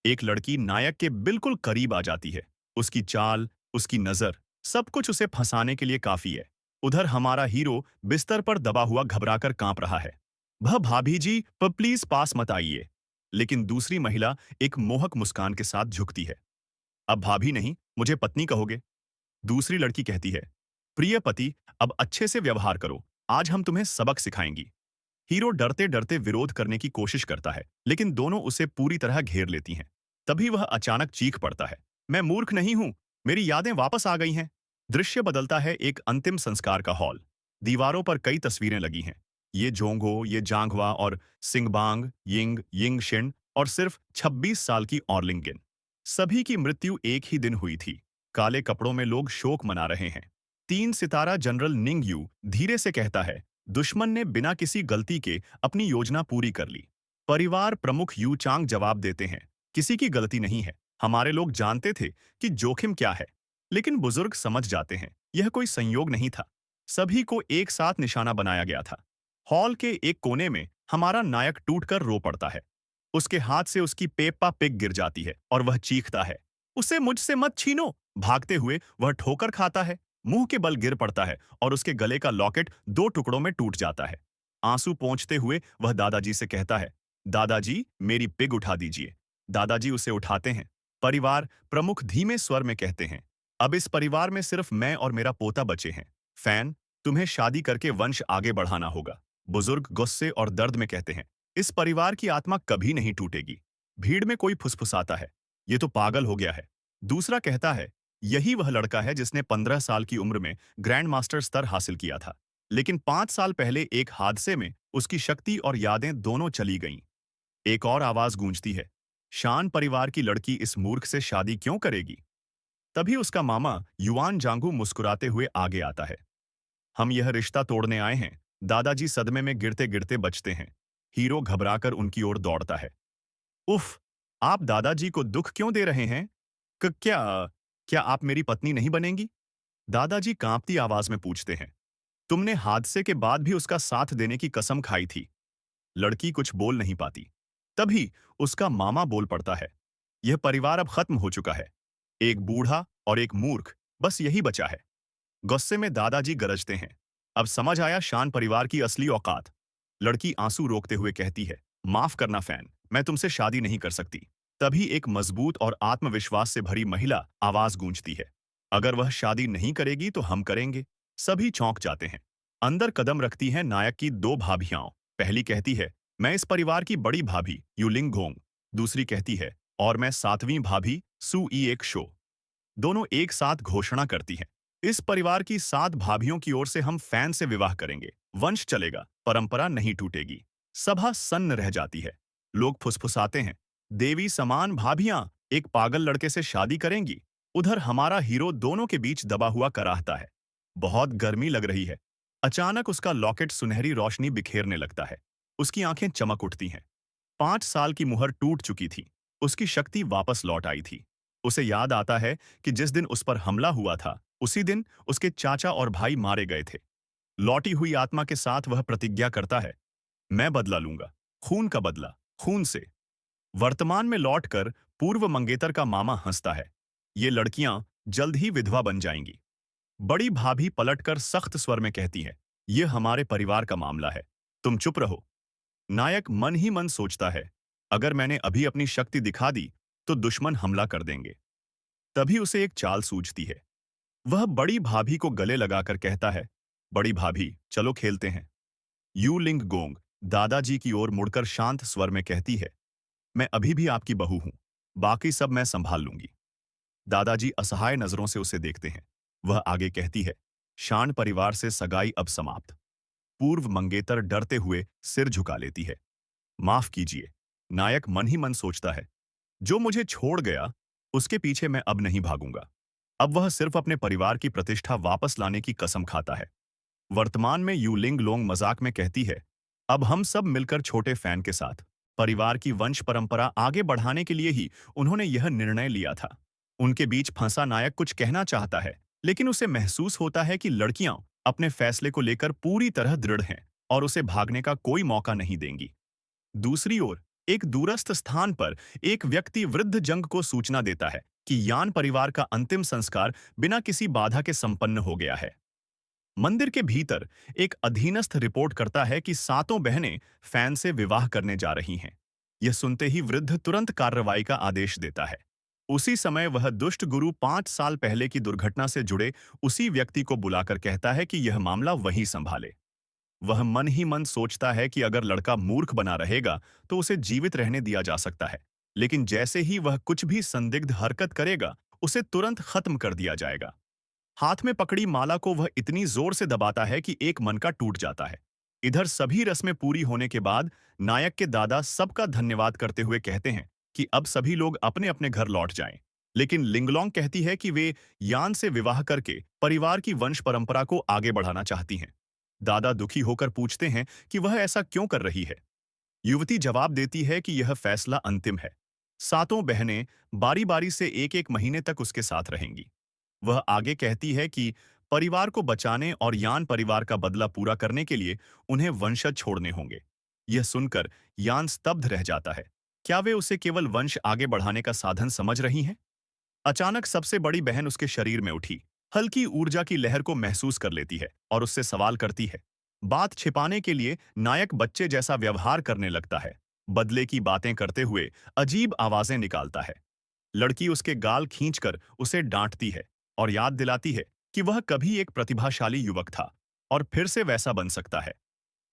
एक लड़की नायक के बिल्कुल करीब आ जाती है। उसकी चाल, उसकी नजर, सब कुछ उसे फंसाने के लिए काफी है। उधर हमारा हीरो बिस्तर पर दबा हुआ घबराकर कांप रहा है। वह भाभी जी पर प्लीज पास मत आइए। लेकिन दूसरी महिला एक मोहक मुस्कान के साथ झुकती है। अब भाभी नहीं, मुझे पत्नी कहोगे? दूसरी लड़की कहती है, प्रिय पति, अब अच्छे से व्यवहार करो। आज हम तुम्हें सबक सिखाएंगी। हीरो डरते डरते विरोध करने की कोशिश करता है, लेकिन दोनों उसे पूरी तरह घेर लेती हैं। तभी वह अचानक चीख पड़ता है, मैं मूर्ख नहीं हूं, मेरी यादें वापस आ गई हैं। दृश्य बदलता है। एक अंतिम संस्कार का हॉल। दीवारों पर कई तस्वीरें लगी हैं। ये जोंगो, ये जांगवा और सिंगबांग, यिंग, यिंग शिन और सिर्फ 26 साल की ऑर्लिंगिन। सभी की मृत्यु एक ही दिन हुई थी। काले कपड़ों में लोग शोक मना रहे हैं। 3 सितारा जनरल निंग यू धीरे से कहता है, दुश्मन ने बिना किसी गलती के अपनी योजना पूरी कर ली। परिवार प्रमुख यू चांग जवाब देते हैं, किसी की गलती नहीं है। हमारे लोग जानते थे कि जोखिम क्या है। लेकिन बुजुर्ग समझ जाते हैं, यह कोई संयोग नहीं था। सभी को एक साथ निशाना बनाया गया था। हॉल के एक कोने में हमारा नायक टूटकर रो पड़ता है। उसके हाथ से उसकी पेप्पा पिग गिर जाती है और वह चीखता है, उसे मुझसे मत छीनो। भागते हुए वह ठोकर खाता है, मुंह के बल गिर पड़ता है और उसके गले का लॉकेट 2 टुकड़ों में टूट जाता है। आंसू पोंछते हुए वह दादाजी से कहता है, दादाजी मेरी पिग उठा दीजिए। दादाजी उसे उठाते हैं। परिवार प्रमुख धीमे स्वर में कहते हैं, अब इस परिवार में सिर्फ मैं और मेरा पोता बचे हैं। फैन, तुम्हें शादी करके वंश आगे बढ़ाना होगा। बुजुर्ग गुस्से और दर्द में कहते हैं, इस परिवार की आत्मा कभी नहीं टूटेगी। भीड़ में कोई फुसफुसाता है, ये तो पागल हो गया है। दूसरा कहता है, यही वह लड़का है जिसने 15 साल की उम्र में ग्रैंड मास्टर स्तर हासिल किया था। लेकिन 5 साल पहले एक हादसे में उसकी शक्ति और यादें दोनों चली गईं। एक और आवाज गूंजती है, शान परिवार की लड़की इस मूर्ख से शादी क्यों करेगी? तभी उसका मामा युआन जांगू मुस्कुराते हुए आगे आता है। हम यह रिश्ता तोड़ने आए हैं। दादाजी सदमे में गिरते गिरते बचते हैं। हीरो घबराकर उनकी ओर दौड़ता है। उफ, आप दादाजी को दुख क्यों दे रहे हैं? क- क्या क्या आप मेरी पत्नी नहीं बनेंगी? दादाजी कांपती आवाज में पूछते हैं। तुमने हादसे के बाद भी उसका साथ देने की कसम खाई थी। लड़की कुछ बोल नहीं पाती। तभी उसका मामा बोल पड़ता है, यह परिवार अब खत्म हो चुका है। एक बूढ़ा और एक मूर्ख, बस यही बचा है। गुस्से में दादाजी गरजते हैं, अब समझ आया शान परिवार की असली औकात। लड़की आंसू रोकते हुए कहती है, माफ करना फैन, मैं तुमसे शादी नहीं कर सकती। तभी एक मजबूत और आत्मविश्वास से भरी महिला आवाज गूंजती है, अगर वह शादी नहीं करेगी तो हम करेंगे। सभी चौंक जाते हैं। अंदर कदम रखती हैं नायक की 2 भाभियां। पहली कहती है, मैं इस परिवार की बड़ी भाभी यूलिंग घोंग। दूसरी कहती है, और मैं 7वीं भाभी सु ई एक शो। दोनों एक साथ घोषणा करती हैं, इस परिवार की 7 भाभियों की ओर से हम फैन से विवाह करेंगे। वंश चलेगा, परंपरा नहीं टूटेगी। सभा सन्न रह जाती है। लोग फुसफुसाते हैं, देवी समान भाभियां एक पागल लड़के से शादी करेंगी। उधर हमारा हीरो दोनों के बीच दबा हुआ कराहता है। बहुत गर्मी लग रही है। अचानक उसका लॉकेट सुनहरी रोशनी बिखेरने लगता है। उसकी आंखें चमक उठती हैं। 5 साल की मुहर टूट चुकी थी। उसकी शक्ति वापस लौट आई थी। उसे याद आता है कि जिस दिन उस पर हमला हुआ था, उसी दिन उसके चाचा और भाई मारे गए थे। लौटी हुई आत्मा के साथ वह प्रतिज्ञा करता है, मैं बदला लूंगा, खून का बदला, खून से। वर्तमान में लौटकर पूर्व मंगेतर का मामा हंसता है, ये लड़कियां जल्द ही विधवा बन जाएंगी। बड़ी भाभी पलटकर सख्त स्वर में कहती है, यह हमारे परिवार का मामला है, तुम चुप रहो। नायक मन ही मन सोचता है, अगर मैंने अभी अपनी शक्ति दिखा दी तो दुश्मन हमला कर देंगे। तभी उसे एक चाल सूझती है। वह बड़ी भाभी को गले लगाकर कहता है, बड़ी भाभी चलो खेलते हैं। यू लिंग गोंग दादाजी की ओर मुड़कर शांत स्वर में कहती है, मैं अभी भी आपकी बहू हूं, बाकी सब मैं संभाल लूंगी। दादाजी असहाय नजरों से उसे देखते हैं। वह आगे कहती है, शान परिवार से सगाई अब समाप्त। पूर्व मंगेतर डरते हुए सिर झुका लेती है। माफ कीजिए। नायक मन ही मन सोचता है, जो मुझे छोड़ गया उसके पीछे मैं अब नहीं भागूंगा। अब वह सिर्फ अपने परिवार की प्रतिष्ठा वापस लाने की कसम खाता है। वर्तमान में यू लिंग लोंग मजाक में कहती है, अब हम सब मिलकर छोटे फैन के साथ परिवार की वंश परंपरा आगे बढ़ाने के लिए ही उन्होंने यह निर्णय लिया था। उनके बीच फंसा नायक कुछ कहना चाहता है, लेकिन उसे महसूस होता है कि लड़कियां अपने फैसले को लेकर पूरी तरह दृढ़ हैं और उसे भागने का कोई मौका नहीं देंगी। दूसरी ओर एक दूरस्थ स्थान पर एक व्यक्ति वृद्ध जंग को सूचना देता है कि यान परिवार का अंतिम संस्कार बिना किसी बाधा के संपन्न हो गया है। मंदिर के भीतर एक अधीनस्थ रिपोर्ट करता है कि सातों बहनें फैन से विवाह करने जा रही हैं। यह सुनते ही वृद्ध तुरंत कार्रवाई का आदेश देता है। उसी समय वह दुष्ट गुरु 5 साल पहले की दुर्घटना से जुड़े उसी व्यक्ति को बुलाकर कहता है कि यह मामला वही संभाले। वह मन ही मन सोचता है कि अगर लड़का मूर्ख बना रहेगा तो उसे जीवित रहने दिया जा सकता है, लेकिन जैसे ही वह कुछ भी संदिग्ध हरकत करेगा उसे तुरंत खत्म कर दिया जाएगा। हाथ में पकड़ी माला को वह इतनी जोर से दबाता है कि एक मन का टूट जाता है। इधर सभी रस्में पूरी होने के बाद नायक के दादा सबका धन्यवाद करते हुए कहते हैं कि अब सभी लोग अपने अपने घर लौट जाएं। लेकिन लिंगलोंग कहती है कि वे यान से विवाह करके परिवार की वंश परंपरा को आगे बढ़ाना चाहती हैं। दादा दुखी होकर पूछते हैं कि वह ऐसा क्यों कर रही है। युवती जवाब देती है कि यह फैसला अंतिम है। सातों बहनें बारी बारी से एक एक महीने तक उसके साथ रहेंगी। वह आगे कहती है कि परिवार को बचाने और यान परिवार का बदला पूरा करने के लिए उन्हें वंशज छोड़ने होंगे। यह सुनकर यान स्तब्ध रह जाता है। क्या वे उसे केवल वंश आगे बढ़ाने का साधन समझ रही हैं? अचानक सबसे बड़ी बहन उसके शरीर में उठी, हल्की ऊर्जा की लहर को महसूस कर लेती है और उससे सवाल करती है। बात छिपाने के लिए नायक बच्चे जैसा व्यवहार करने लगता है, बदले की बातें करते हुए अजीब आवाजें निकालता है। लड़की उसके गाल खींचकर उसे डांटती है और याद दिलाती है कि वह कभी एक प्रतिभाशाली युवक था और फिर से वैसा बन सकता है।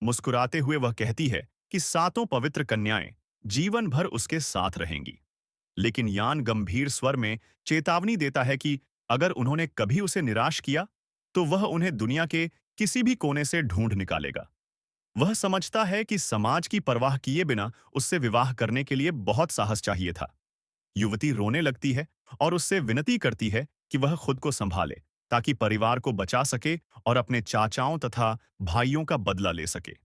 मुस्कुराते हुए वह कहती है कि सातों पवित्र कन्याएं जीवन भर उसके साथ रहेंगी। लेकिन यान गंभीर स्वर में चेतावनी देता है कि अगर उन्होंने कभी उसे निराश किया तो वह उन्हें दुनिया के किसी भी कोने से ढूंढ निकालेगा। वह समझता है कि समाज की परवाह किए बिना उससे विवाह करने के लिए बहुत साहस चाहिए था। युवती रोने लगती है और उससे विनती करती है कि वह खुद को संभाले ताकि परिवार को बचा सके और अपने चाचाओं तथा भाइयों का बदला ले सके।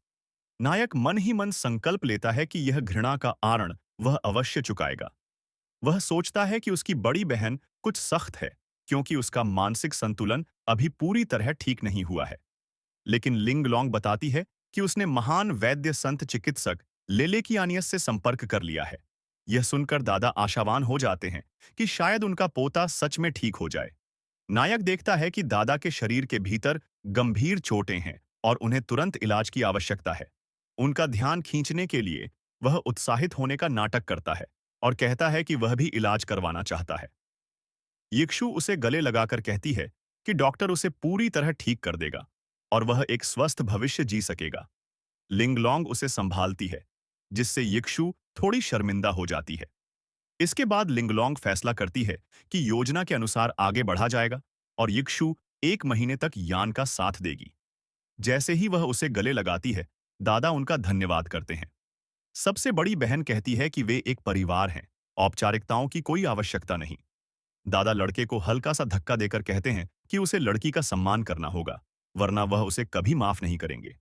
नायक मन ही मन संकल्प लेता है कि यह घृणा का आरण वह अवश्य चुकाएगा। वह सोचता है कि उसकी बड़ी बहन कुछ सख्त है क्योंकि उसका मानसिक संतुलन अभी पूरी तरह ठीक नहीं हुआ है। लेकिन लिंग लोंग बताती है कि उसने महान वैद्य संत चिकित्सक लेलेकियानियस से संपर्क कर लिया है। यह सुनकर दादा आशावान हो जाते हैं कि शायद उनका पोता सच में ठीक हो जाए। नायक देखता है कि दादा के शरीर के भीतर गंभीर चोटें हैं और उन्हें तुरंत इलाज की आवश्यकता है। उनका ध्यान खींचने के लिए वह उत्साहित होने का नाटक करता है और कहता है कि वह भी इलाज करवाना चाहता है। यिक्षु उसे गले लगाकर कहती है कि डॉक्टर उसे पूरी तरह ठीक कर देगा और वह एक स्वस्थ भविष्य जी सकेगा। लिंगलोंग उसे संभालती है, जिससे यिक्षु थोड़ी शर्मिंदा हो जाती है। इसके बाद लिंगलोंग फैसला करती है कि योजना के अनुसार आगे बढ़ा जाएगा और यिक्षु 1 महीने तक यान का साथ देगी। जैसे ही वह उसे गले लगाती है, दादा उनका धन्यवाद करते हैं। सबसे बड़ी बहन कहती है कि वे एक परिवार हैं, औपचारिकताओं की कोई आवश्यकता नहीं। दादा लड़के को हल्का सा धक्का देकर कहते हैं कि उसे लड़की का सम्मान करना होगा, वरना वह उसे कभी माफ नहीं करेंगे।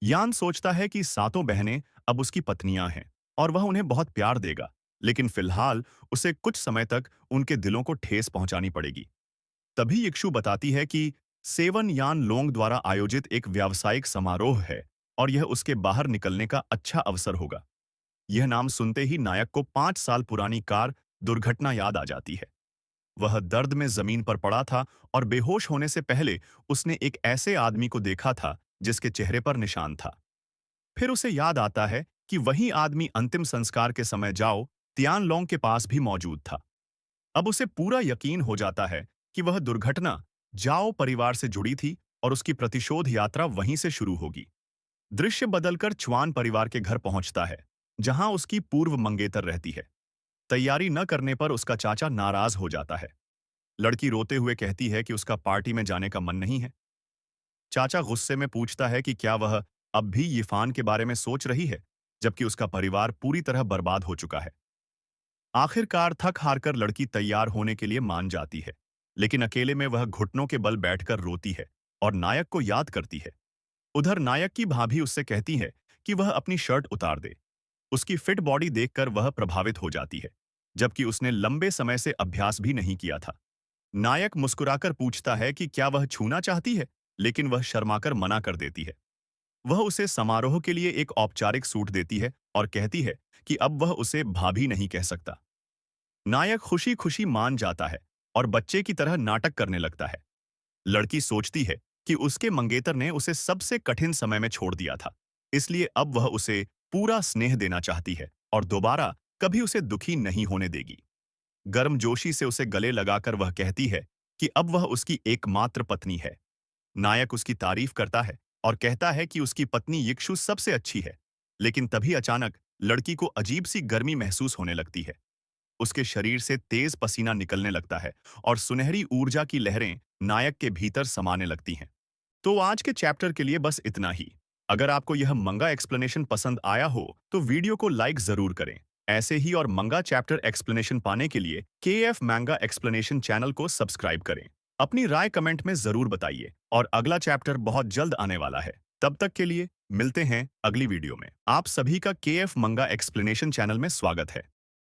यान सोचता है कि सातों बहनें अब उसकी पत्नियां हैं और वह उन्हें बहुत प्यार देगा, लेकिन फिलहाल उसे कुछ समय तक उनके दिलों को ठेस पहुंचानी पड़ेगी। तभी इक्षु बताती है कि सेवन यान लोंग द्वारा आयोजित एक व्यावसायिक समारोह है और यह उसके बाहर निकलने का अच्छा अवसर होगा। यह नाम सुनते ही नायक को 5 साल पुरानी कार दुर्घटना याद आ जाती है। वह दर्द में जमीन पर पड़ा था और बेहोश होने से पहले उसने एक ऐसे आदमी को देखा था जिसके चेहरे पर निशान था। फिर उसे याद आता है कि वही आदमी अंतिम संस्कार के समय जाओ तियानलोंग के पास भी मौजूद था। अब उसे पूरा यकीन हो जाता है कि वह दुर्घटना जाओ परिवार से जुड़ी थी और उसकी प्रतिशोध यात्रा वहीं से शुरू होगी। दृश्य बदलकर च्वान परिवार के घर पहुंचता है, जहां उसकी पूर्व मंगेतर रहती है। तैयारी न करने पर उसका चाचा नाराज हो जाता है। लड़की रोते हुए कहती है कि उसका पार्टी में जाने का मन नहीं है। चाचा गुस्से में पूछता है कि क्या वह अब भी यिफान के बारे में सोच रही है, जबकि उसका परिवार पूरी तरह बर्बाद हो चुका है। आखिरकार थक हारकर लड़की तैयार होने के लिए मान जाती है, लेकिन अकेले में वह घुटनों के बल बैठकर रोती है और नायक को याद करती है। उधर नायक की भाभी उससे कहती है कि वह अपनी शर्ट उतार दे। उसकी फिट बॉडी देखकर वह प्रभावित हो जाती है, जबकि उसने लंबे समय से अभ्यास भी नहीं किया था। नायक मुस्कुराकर पूछता है कि क्या वह छूना चाहती है, लेकिन वह शर्माकर मना कर देती है। वह उसे समारोह के लिए एक औपचारिक सूट देती है और कहती है कि अब वह उसे भाभी नहीं कह सकता। नायक खुशी खुशी मान जाता है और बच्चे की तरह नाटक करने लगता है। लड़की सोचती है कि उसके मंगेतर ने उसे सबसे कठिन समय में छोड़ दिया था, इसलिए अब वह उसे पूरा स्नेह देना चाहती है और दोबारा कभी उसे दुखी नहीं होने देगी। गर्मजोशी से उसे गले लगाकर वह कहती है कि अब वह उसकी एकमात्र पत्नी है। नायक उसकी तारीफ करता है और कहता है कि उसकी पत्नी यिक्षु सबसे अच्छी है। लेकिन तभी अचानक लड़की को अजीब सी गर्मी महसूस होने लगती है। उसके शरीर से तेज पसीना निकलने लगता है और सुनहरी ऊर्जा की लहरें नायक के भीतर समाने लगती हैं। तो आज के चैप्टर के लिए बस इतना ही। अगर आपको यह मंगा एक्सप्लेनेशन पसंद आया हो तो वीडियो को लाइक जरूर करें। ऐसे ही और मंगा चैप्टर एक्सप्लेनेशन पाने के लिए KF मैंगा एक्सप्लेनेशन चैनल को सब्सक्राइब करें। अपनी राय कमेंट में जरूर बताइए और अगला चैप्टर बहुत जल्द आने वाला है। तब तक के लिए मिलते हैं अगली वीडियो में। आप सभी का KF मंगा एक्सप्लेनेशन चैनल में स्वागत है।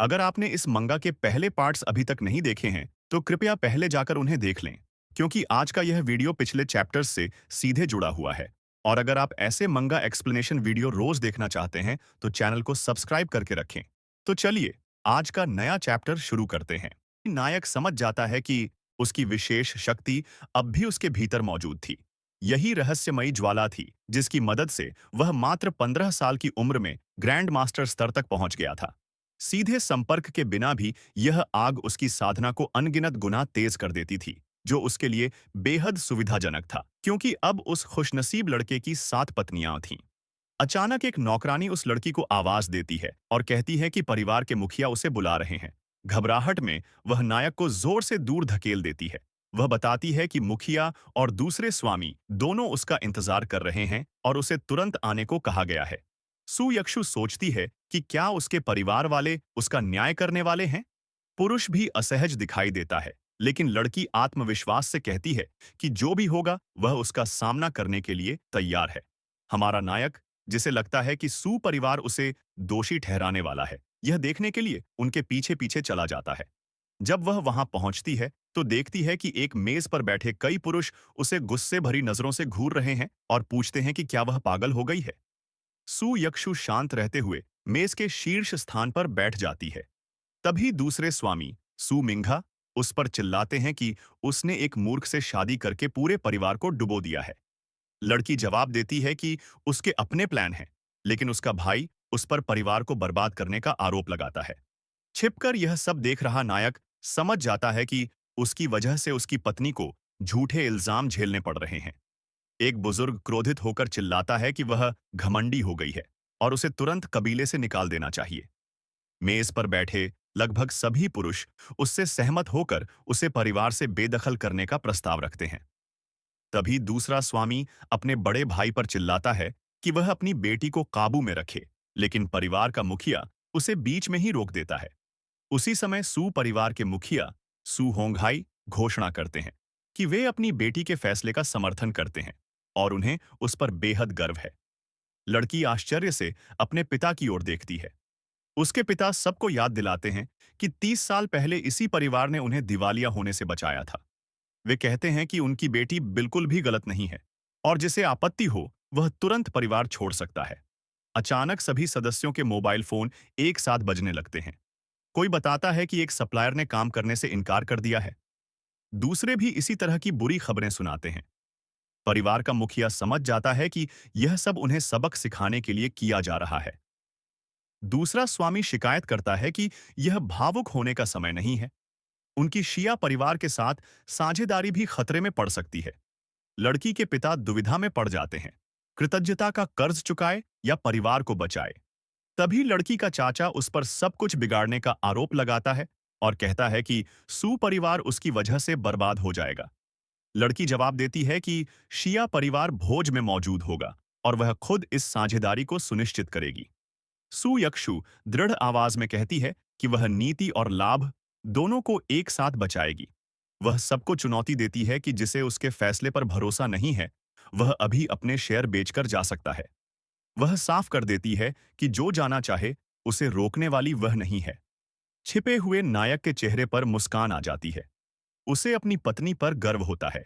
अगर आपने इस मंगा के पहले पार्ट्स अभी तक नहीं देखे हैं तो कृपया पहले जाकर उन्हें देख लें, क्योंकि आज का यह वीडियो पिछले चैप्टर्स से सीधे जुड़ा हुआ है। और अगर आप ऐसे मंगा एक्सप्लेनेशन वीडियो रोज देखना चाहते हैं तो चैनल को सब्सक्राइब करके रखें। तो चलिए आज का नया चैप्टर शुरू करते हैं। नायक समझ जाता है कि उसकी विशेष शक्ति अब भी उसके भीतर मौजूद थी। यही रहस्यमयी ज्वाला थी जिसकी मदद से वह मात्र 15 साल की उम्र में ग्रैंड मास्टर स्तर तक पहुंच गया था। सीधे संपर्क के बिना भी यह आग उसकी साधना को अनगिनत गुना तेज कर देती थी, जो उसके लिए बेहद सुविधाजनक था, क्योंकि अब उस खुशनसीब लड़के की 7 पत्नियां थीं। अचानक एक नौकरानी उस लड़की को आवाज देती है और कहती है कि परिवार के मुखिया उसे बुला रहे हैं। घबराहट में वह नायक को जोर से दूर धकेल देती है। वह बताती है कि मुखिया और दूसरे स्वामी दोनों उसका इंतजार कर रहे हैं और उसे तुरंत आने को कहा गया है। सुयक्षु सोचती है कि क्या उसके परिवार वाले उसका न्याय करने वाले हैं। पुरुष भी असहज दिखाई देता है, लेकिन लड़की आत्मविश्वास से कहती है कि जो भी होगा वह उसका सामना करने के लिए तैयार है। हमारा नायक, जिसे लगता है कि सु परिवार उसे दोषी ठहराने वाला है, यह देखने के लिए उनके पीछे पीछे चला जाता है। जब वह वहां पहुंचती है तो देखती है कि एक मेज पर बैठे कई पुरुष उसे गुस्से भरी नजरों से घूर रहे हैं और पूछते हैं कि क्या वह पागल हो गई है। सुयक्षु शांत रहते हुए मेज के शीर्ष स्थान पर बैठ जाती है। तभी दूसरे स्वामी सुमिंघा उस पर चिल्लाते हैं कि उसने एक मूर्ख से शादी करके पूरे परिवार को डुबो दिया है। लड़की जवाब देती है कि उसके अपने प्लान हैं, लेकिन उसका भाई उस पर परिवार को बर्बाद करने का आरोप लगाता है। छिपकर यह सब देख रहा नायक समझ जाता है कि उसकी वजह से उसकी पत्नी को झूठे इल्जाम झेलने पड़ रहे हैं। एक बुजुर्ग क्रोधित होकर चिल्लाता है कि वह घमंडी हो गई है और उसे तुरंत कबीले से निकाल देना चाहिए। मेज पर बैठे लगभग सभी पुरुष उससे सहमत होकर उसे परिवार से बेदखल करने का प्रस्ताव रखते हैं। तभी दूसरा स्वामी अपने बड़े भाई पर चिल्लाता है कि वह अपनी बेटी को काबू में रखे, लेकिन परिवार का मुखिया उसे बीच में ही रोक देता है। उसी समय सु परिवार के मुखिया सु होंघाई घोषणा करते हैं कि वे अपनी बेटी के फैसले का समर्थन करते हैं और उन्हें उस पर बेहद गर्व है। लड़की आश्चर्य से अपने पिता की ओर देखती है। उसके पिता सबको याद दिलाते हैं कि 30 साल पहले इसी परिवार ने उन्हें दिवालिया होने से बचाया था। वे कहते हैं कि उनकी बेटी बिल्कुल भी गलत नहीं है और जिसे आपत्ति हो वह तुरंत परिवार छोड़ सकता है। अचानक सभी सदस्यों के मोबाइल फोन एक साथ बजने लगते हैं। कोई बताता है कि एक सप्लायर ने काम करने से इनकार कर दिया है। दूसरे भी इसी तरह की बुरी खबरें सुनाते हैं। परिवार का मुखिया समझ जाता है कि यह सब उन्हें सबक सिखाने के लिए किया जा रहा है। दूसरा स्वामी शिकायत करता है कि यह भावुक होने का समय नहीं है। उनकी शिया परिवार के साथ साझेदारी भी खतरे में पड़ सकती है। लड़की के पिता दुविधा में पड़ जाते हैं, कृतज्ञता का कर्ज चुकाए या परिवार को बचाए। तभी लड़की का चाचा उस पर सब कुछ बिगाड़ने का आरोप लगाता है और कहता है कि सु परिवार उसकी वजह से बर्बाद हो जाएगा। लड़की जवाब देती है कि शिया परिवार भोज में मौजूद होगा और वह खुद इस साझेदारी को सुनिश्चित करेगी। सुयक्षु दृढ़ आवाज में कहती है कि वह नीति और लाभ दोनों को एक साथ बचाएगी। वह सबको चुनौती देती है कि जिसे उसके फैसले पर भरोसा नहीं है, वह अभी अपने शेयर बेचकर जा सकता है। वह साफ कर देती है कि जो जाना चाहे उसे रोकने वाली वह नहीं है। छिपे हुए नायक के चेहरे पर मुस्कान आ जाती है। उसे अपनी पत्नी पर गर्व होता है।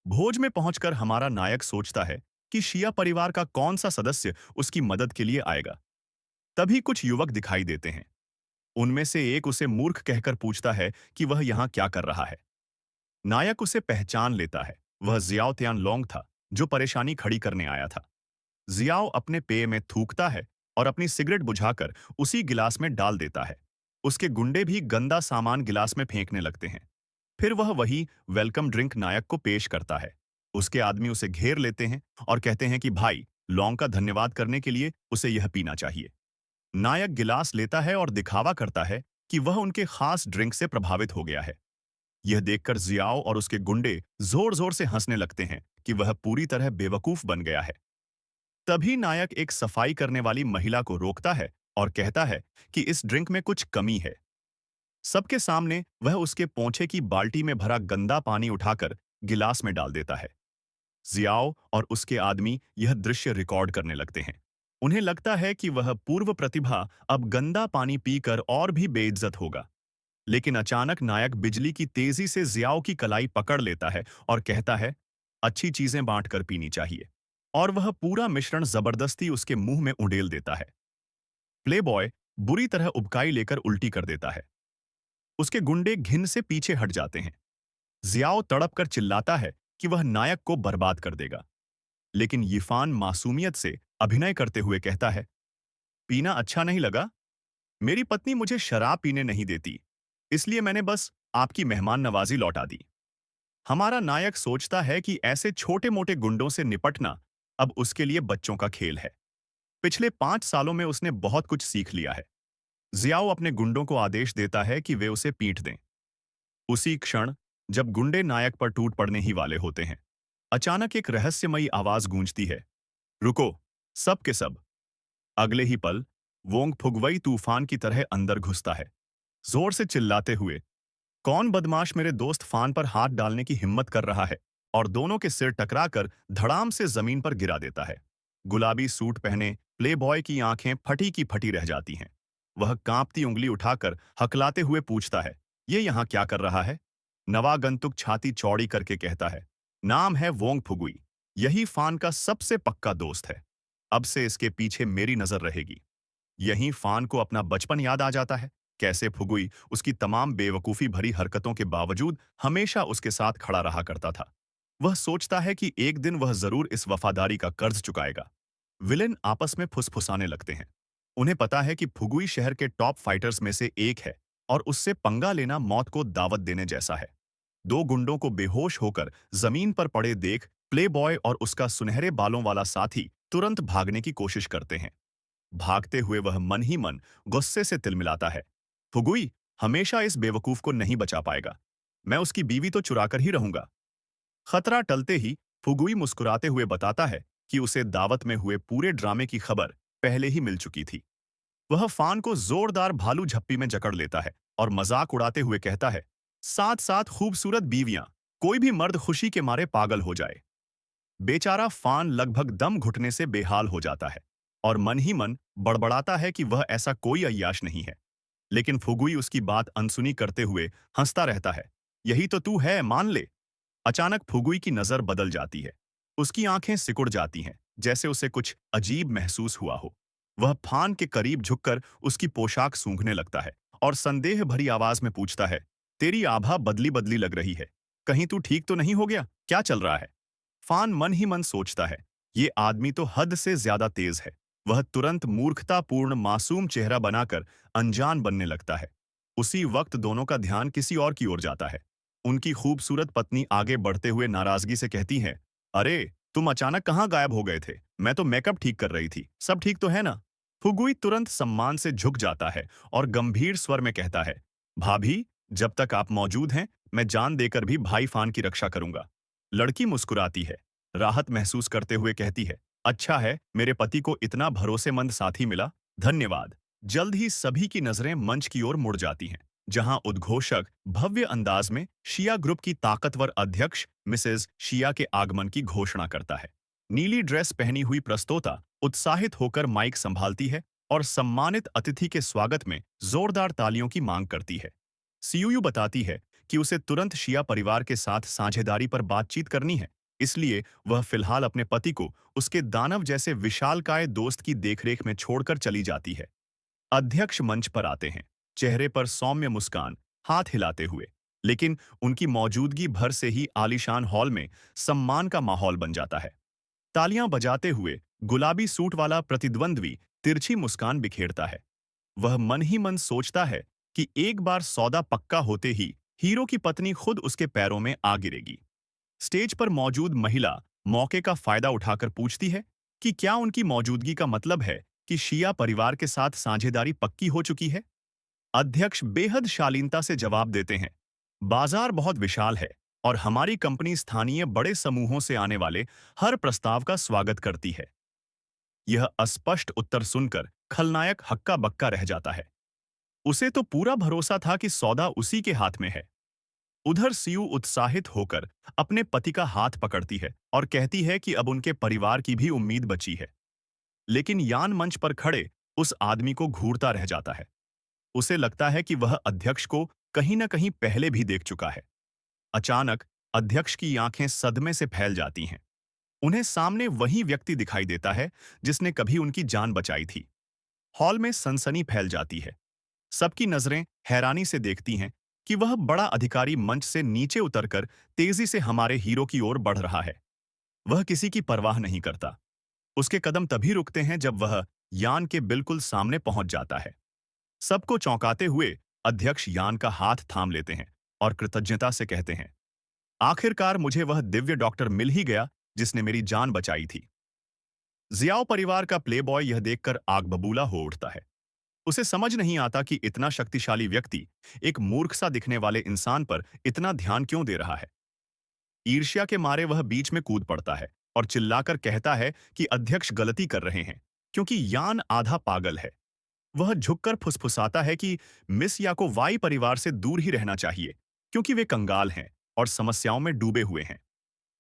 भोज में पहुंचकर हमारा नायक सोचता है कि शिया परिवार का कौन सा सदस्य उसकी मदद के लिए आएगा। तभी कुछ युवक दिखाई देते हैं। उनमें से एक उसे मूर्ख कहकर पूछता है कि वह यहाँ क्या कर रहा है। नायक उसे पहचान लेता है। वह जियाओ तियान लोंग था, जो परेशानी खड़ी करने आया था। जियाओ अपने पेय में थूकता है और अपनी सिगरेट बुझाकर उसी गिलास में डाल देता है। उसके गुंडे भी गंदा सामान गिलास में फेंकने लगते हैं। फिर वह वही वेलकम ड्रिंक नायक को पेश करता है। उसके आदमी उसे घेर लेते हैं और कहते हैं कि भाई लौंग का धन्यवाद करने के लिए उसे यह पीना चाहिए। नायक गिलास लेता है और दिखावा करता है कि वह उनके खास ड्रिंक से प्रभावित हो गया है। यह देखकर जियाओ और उसके गुंडे जोर जोर से हंसने लगते हैं कि वह पूरी तरह बेवकूफ बन गया है। तभी नायक एक सफाई करने वाली महिला को रोकता है और कहता है कि इस ड्रिंक में कुछ कमी है। सबके सामने वह उसके पोंछे की बाल्टी में भरा गंदा पानी उठाकर गिलास में डाल देता है। जियाओ और उसके आदमी यह दृश्य रिकॉर्ड करने लगते हैं। उन्हें लगता है कि वह पूर्व प्रतिभा अब गंदा पानी पीकर और भी बेइज्जत होगा। लेकिन अचानक नायक बिजली की तेजी से जियाओ की कलाई पकड़ लेता है और कहता है, अच्छी चीजें बांटकर पीनी चाहिए। और वह पूरा मिश्रण जबरदस्ती उसके मुंह में उंडेल देता है। प्लेबॉय बुरी तरह उबकाई लेकर उल्टी कर देता है। उसके गुंडे घिन से पीछे हट जाते हैं। जियाओ तड़प कर चिल्लाता है कि वह नायक को बर्बाद कर देगा। लेकिन यिफान मासूमियत से अभिनय करते हुए कहता है, पीना अच्छा नहीं लगा? मेरी पत्नी मुझे शराब पीने नहीं देती, इसलिए मैंने बस आपकी मेहमान नवाजी लौटा दी। हमारा नायक सोचता है कि ऐसे छोटे मोटे गुंडों से निपटना अब उसके लिए बच्चों का खेल है। पिछले 5 सालों में उसने बहुत कुछ सीख लिया है। जियाओ अपने गुंडों को आदेश देता है कि वे उसे पीट दें। उसी क्षण जब गुंडे नायक पर टूट पड़ने ही वाले होते हैं, अचानक एक रहस्यमयी आवाज गूंजती है, रुको, सब के सब। अगले ही पल वोंग फुगवई तूफान की तरह अंदर घुसता है, जोर से चिल्लाते हुए, कौन बदमाश मेरे दोस्त फान पर हाथ डालने की हिम्मत कर रहा है, और दोनों के सिर टकराकर धड़ाम से जमीन पर गिरा देता है। गुलाबी सूट पहने प्लेबॉय की आंखें फटी की फटी रह जाती हैं। वह कांपती उंगली उठाकर हकलाते हुए पूछता है, ये यहाँ क्या कर रहा है? नवागंतुक छाती चौड़ी करके कहता है, नाम है वोंग फुगुई। यही फान का सबसे पक्का दोस्त है। अब से इसके पीछे मेरी नजर रहेगी। यहीं फान को अपना बचपन याद आ जाता है। कैसे फुगुई उसकी तमाम बेवकूफी भरी हरकतों के बावजूद हमेशा उसके साथ खड़ा रहा करता था। वह सोचता है कि एक दिन वह जरूर इस वफादारी का कर्ज चुकाएगा। विलेन आपस में फुसफुसाने लगते हैं। उन्हें पता है कि फुगुई शहर के टॉप फाइटर्स में से एक है और उससे पंगा लेना मौत को दावत देने जैसा है। दो गुंडों को बेहोश होकर जमीन पर पड़े देख प्लेबॉय और उसका सुनहरे बालों वाला साथी तुरंत भागने की कोशिश करते हैं। भागते हुए वह मन ही मन गुस्से से तिलमिलाता है, फुगुई हमेशा इस बेवकूफ को नहीं बचा पाएगा। मैं उसकी बीवी तो चुराकर ही रहूंगा। खतरा टलते ही फुगुई मुस्कुराते हुए बताता है कि उसे दावत में हुए पूरे ड्रामे की खबर पहले ही मिल चुकी थी। वह फान को जोरदार भालू झप्पी में जकड़ लेता है और मजाक उड़ाते हुए कहता है, साथ साथ खूबसूरत बीवियां, कोई भी मर्द खुशी के मारे पागल हो जाए। बेचारा फान लगभग दम घुटने से बेहाल हो जाता है और मन ही मन बड़बड़ाता है कि वह ऐसा कोई अय्याश नहीं है। लेकिन फुगुई उसकी बात अनसुनी करते हुए हंसता रहता है, यही तो तू है, मान ले। अचानक फुगुई की नजर बदल जाती है। उसकी आंखें सिकुड़ जाती हैं, जैसे उसे कुछ अजीब महसूस हुआ हो। वह फान के करीब झुककर उसकी पोशाक सूंघने लगता है और संदेह भरी आवाज में पूछता है, तेरी आभा बदली बदली लग रही है। कहीं तू ठीक तो नहीं हो गया? क्या चल रहा है? फान मन ही मन सोचता है, ये आदमी तो हद से ज्यादा तेज है। वह तुरंत मूर्खतापूर्ण मासूम चेहरा बनाकर अनजान बनने लगता है। उसी वक्त दोनों का ध्यान किसी और की ओर जाता है। उनकी खूबसूरत पत्नी आगे बढ़ते हुए नाराजगी से कहती है, अरे तुम अचानक कहाँ गायब हो गए थे? मैं तो मेकअप ठीक कर रही थी, सब ठीक तो है ना? फुगुई तुरंत सम्मान से झुक जाता है और गंभीर स्वर में कहता है, भाभी, जब तक आप मौजूद हैं मैं जान देकर भी भाई फान की रक्षा करूंगा। लड़की मुस्कुराती है, राहत महसूस करते हुए कहती है, अच्छा है मेरे पति को इतना भरोसेमंद साथी मिला, धन्यवाद। जल्द ही सभी की नजरें मंच की ओर मुड़ जाती हैं, जहां उद्घोषक भव्य अंदाज में शिया ग्रुप की ताकतवर अध्यक्ष मिसेस शिया के आगमन की घोषणा करता है। नीली ड्रेस पहनी हुई प्रस्तोता उत्साहित होकर माइक संभालती है और सम्मानित अतिथि के स्वागत में जोरदार तालियों की मांग करती है। सीयूयू बताती है कि उसे तुरंत शिया परिवार के साथ साझेदारी पर बातचीत करनी है, इसलिए वह फिलहाल अपने पति को उसके दानव जैसे विशालकाय दोस्त की देखरेख में छोड़कर चली जाती है। अध्यक्ष मंच पर आते हैं, चेहरे पर सौम्य मुस्कान, हाथ हिलाते हुए। लेकिन उनकी मौजूदगी भर से ही आलीशान हॉल में सम्मान का माहौल बन जाता है। तालियां बजाते हुए गुलाबी सूट वाला प्रतिद्वंद्वी तिरछी मुस्कान बिखेरता है। वह मन ही मन सोचता है कि एक बार सौदा पक्का होते ही हीरो की पत्नी खुद उसके पैरों में आ गिरेगी। स्टेज पर मौजूद महिला मौके का फायदा उठाकर पूछती है कि क्या उनकी मौजूदगी का मतलब है कि शिया परिवार के साथ साझेदारी पक्की हो चुकी है। अध्यक्ष बेहद शालीनता से जवाब देते हैं, बाजार बहुत विशाल है और हमारी कंपनी स्थानीय बड़े समूहों से आने वाले हर प्रस्ताव का स्वागत करती है। यह अस्पष्ट उत्तर सुनकर खलनायक हक्का बक्का रह जाता है। उसे तो पूरा भरोसा था कि सौदा उसी के हाथ में है। उधर सीयू उत्साहित होकर अपने पति का हाथ पकड़ती है और कहती है कि अब उनके परिवार की भी उम्मीद बची है। लेकिन यान मंच पर खड़े उस आदमी को घूरता रह जाता है। उसे लगता है कि वह अध्यक्ष को कहीं न कहीं पहले भी देख चुका है। अचानक अध्यक्ष की आंखें सदमे से फैल जाती हैं। उन्हें सामने वही व्यक्ति दिखाई देता है जिसने कभी उनकी जान बचाई थी। हॉल में सनसनी फैल जाती है। सबकी नजरें हैरानी से देखती हैं कि वह बड़ा अधिकारी मंच से नीचे उतरकर तेजी से हमारे हीरो की ओर बढ़ रहा है। वह किसी की परवाह नहीं करता। उसके कदम तभी रुकते हैं जब वह यान के बिल्कुल सामने पहुंच जाता है। सबको चौंकाते हुए अध्यक्ष यान का हाथ थाम लेते हैं और कृतज्ञता से कहते हैं, आखिरकार मुझे वह दिव्य डॉक्टर मिल ही गया जिसने मेरी जान बचाई थी। जियाओ परिवार का प्लेबॉय यह देखकर आग बबूला हो उठता है। उसे समझ नहीं आता कि इतना शक्तिशाली व्यक्ति एक मूर्ख सा दिखने वाले इंसान पर इतना ध्यान क्यों दे रहा है। ईर्ष्या के मारे वह बीच में कूद पड़ता है और चिल्लाकर कहता है कि अध्यक्ष गलती कर रहे हैं, क्योंकि यान आधा पागल है। वह झुककर फुसफुसाता है कि मिस या को वाई परिवार से दूर ही रहना चाहिए, क्योंकि वे कंगाल हैं और समस्याओं में डूबे हुए हैं।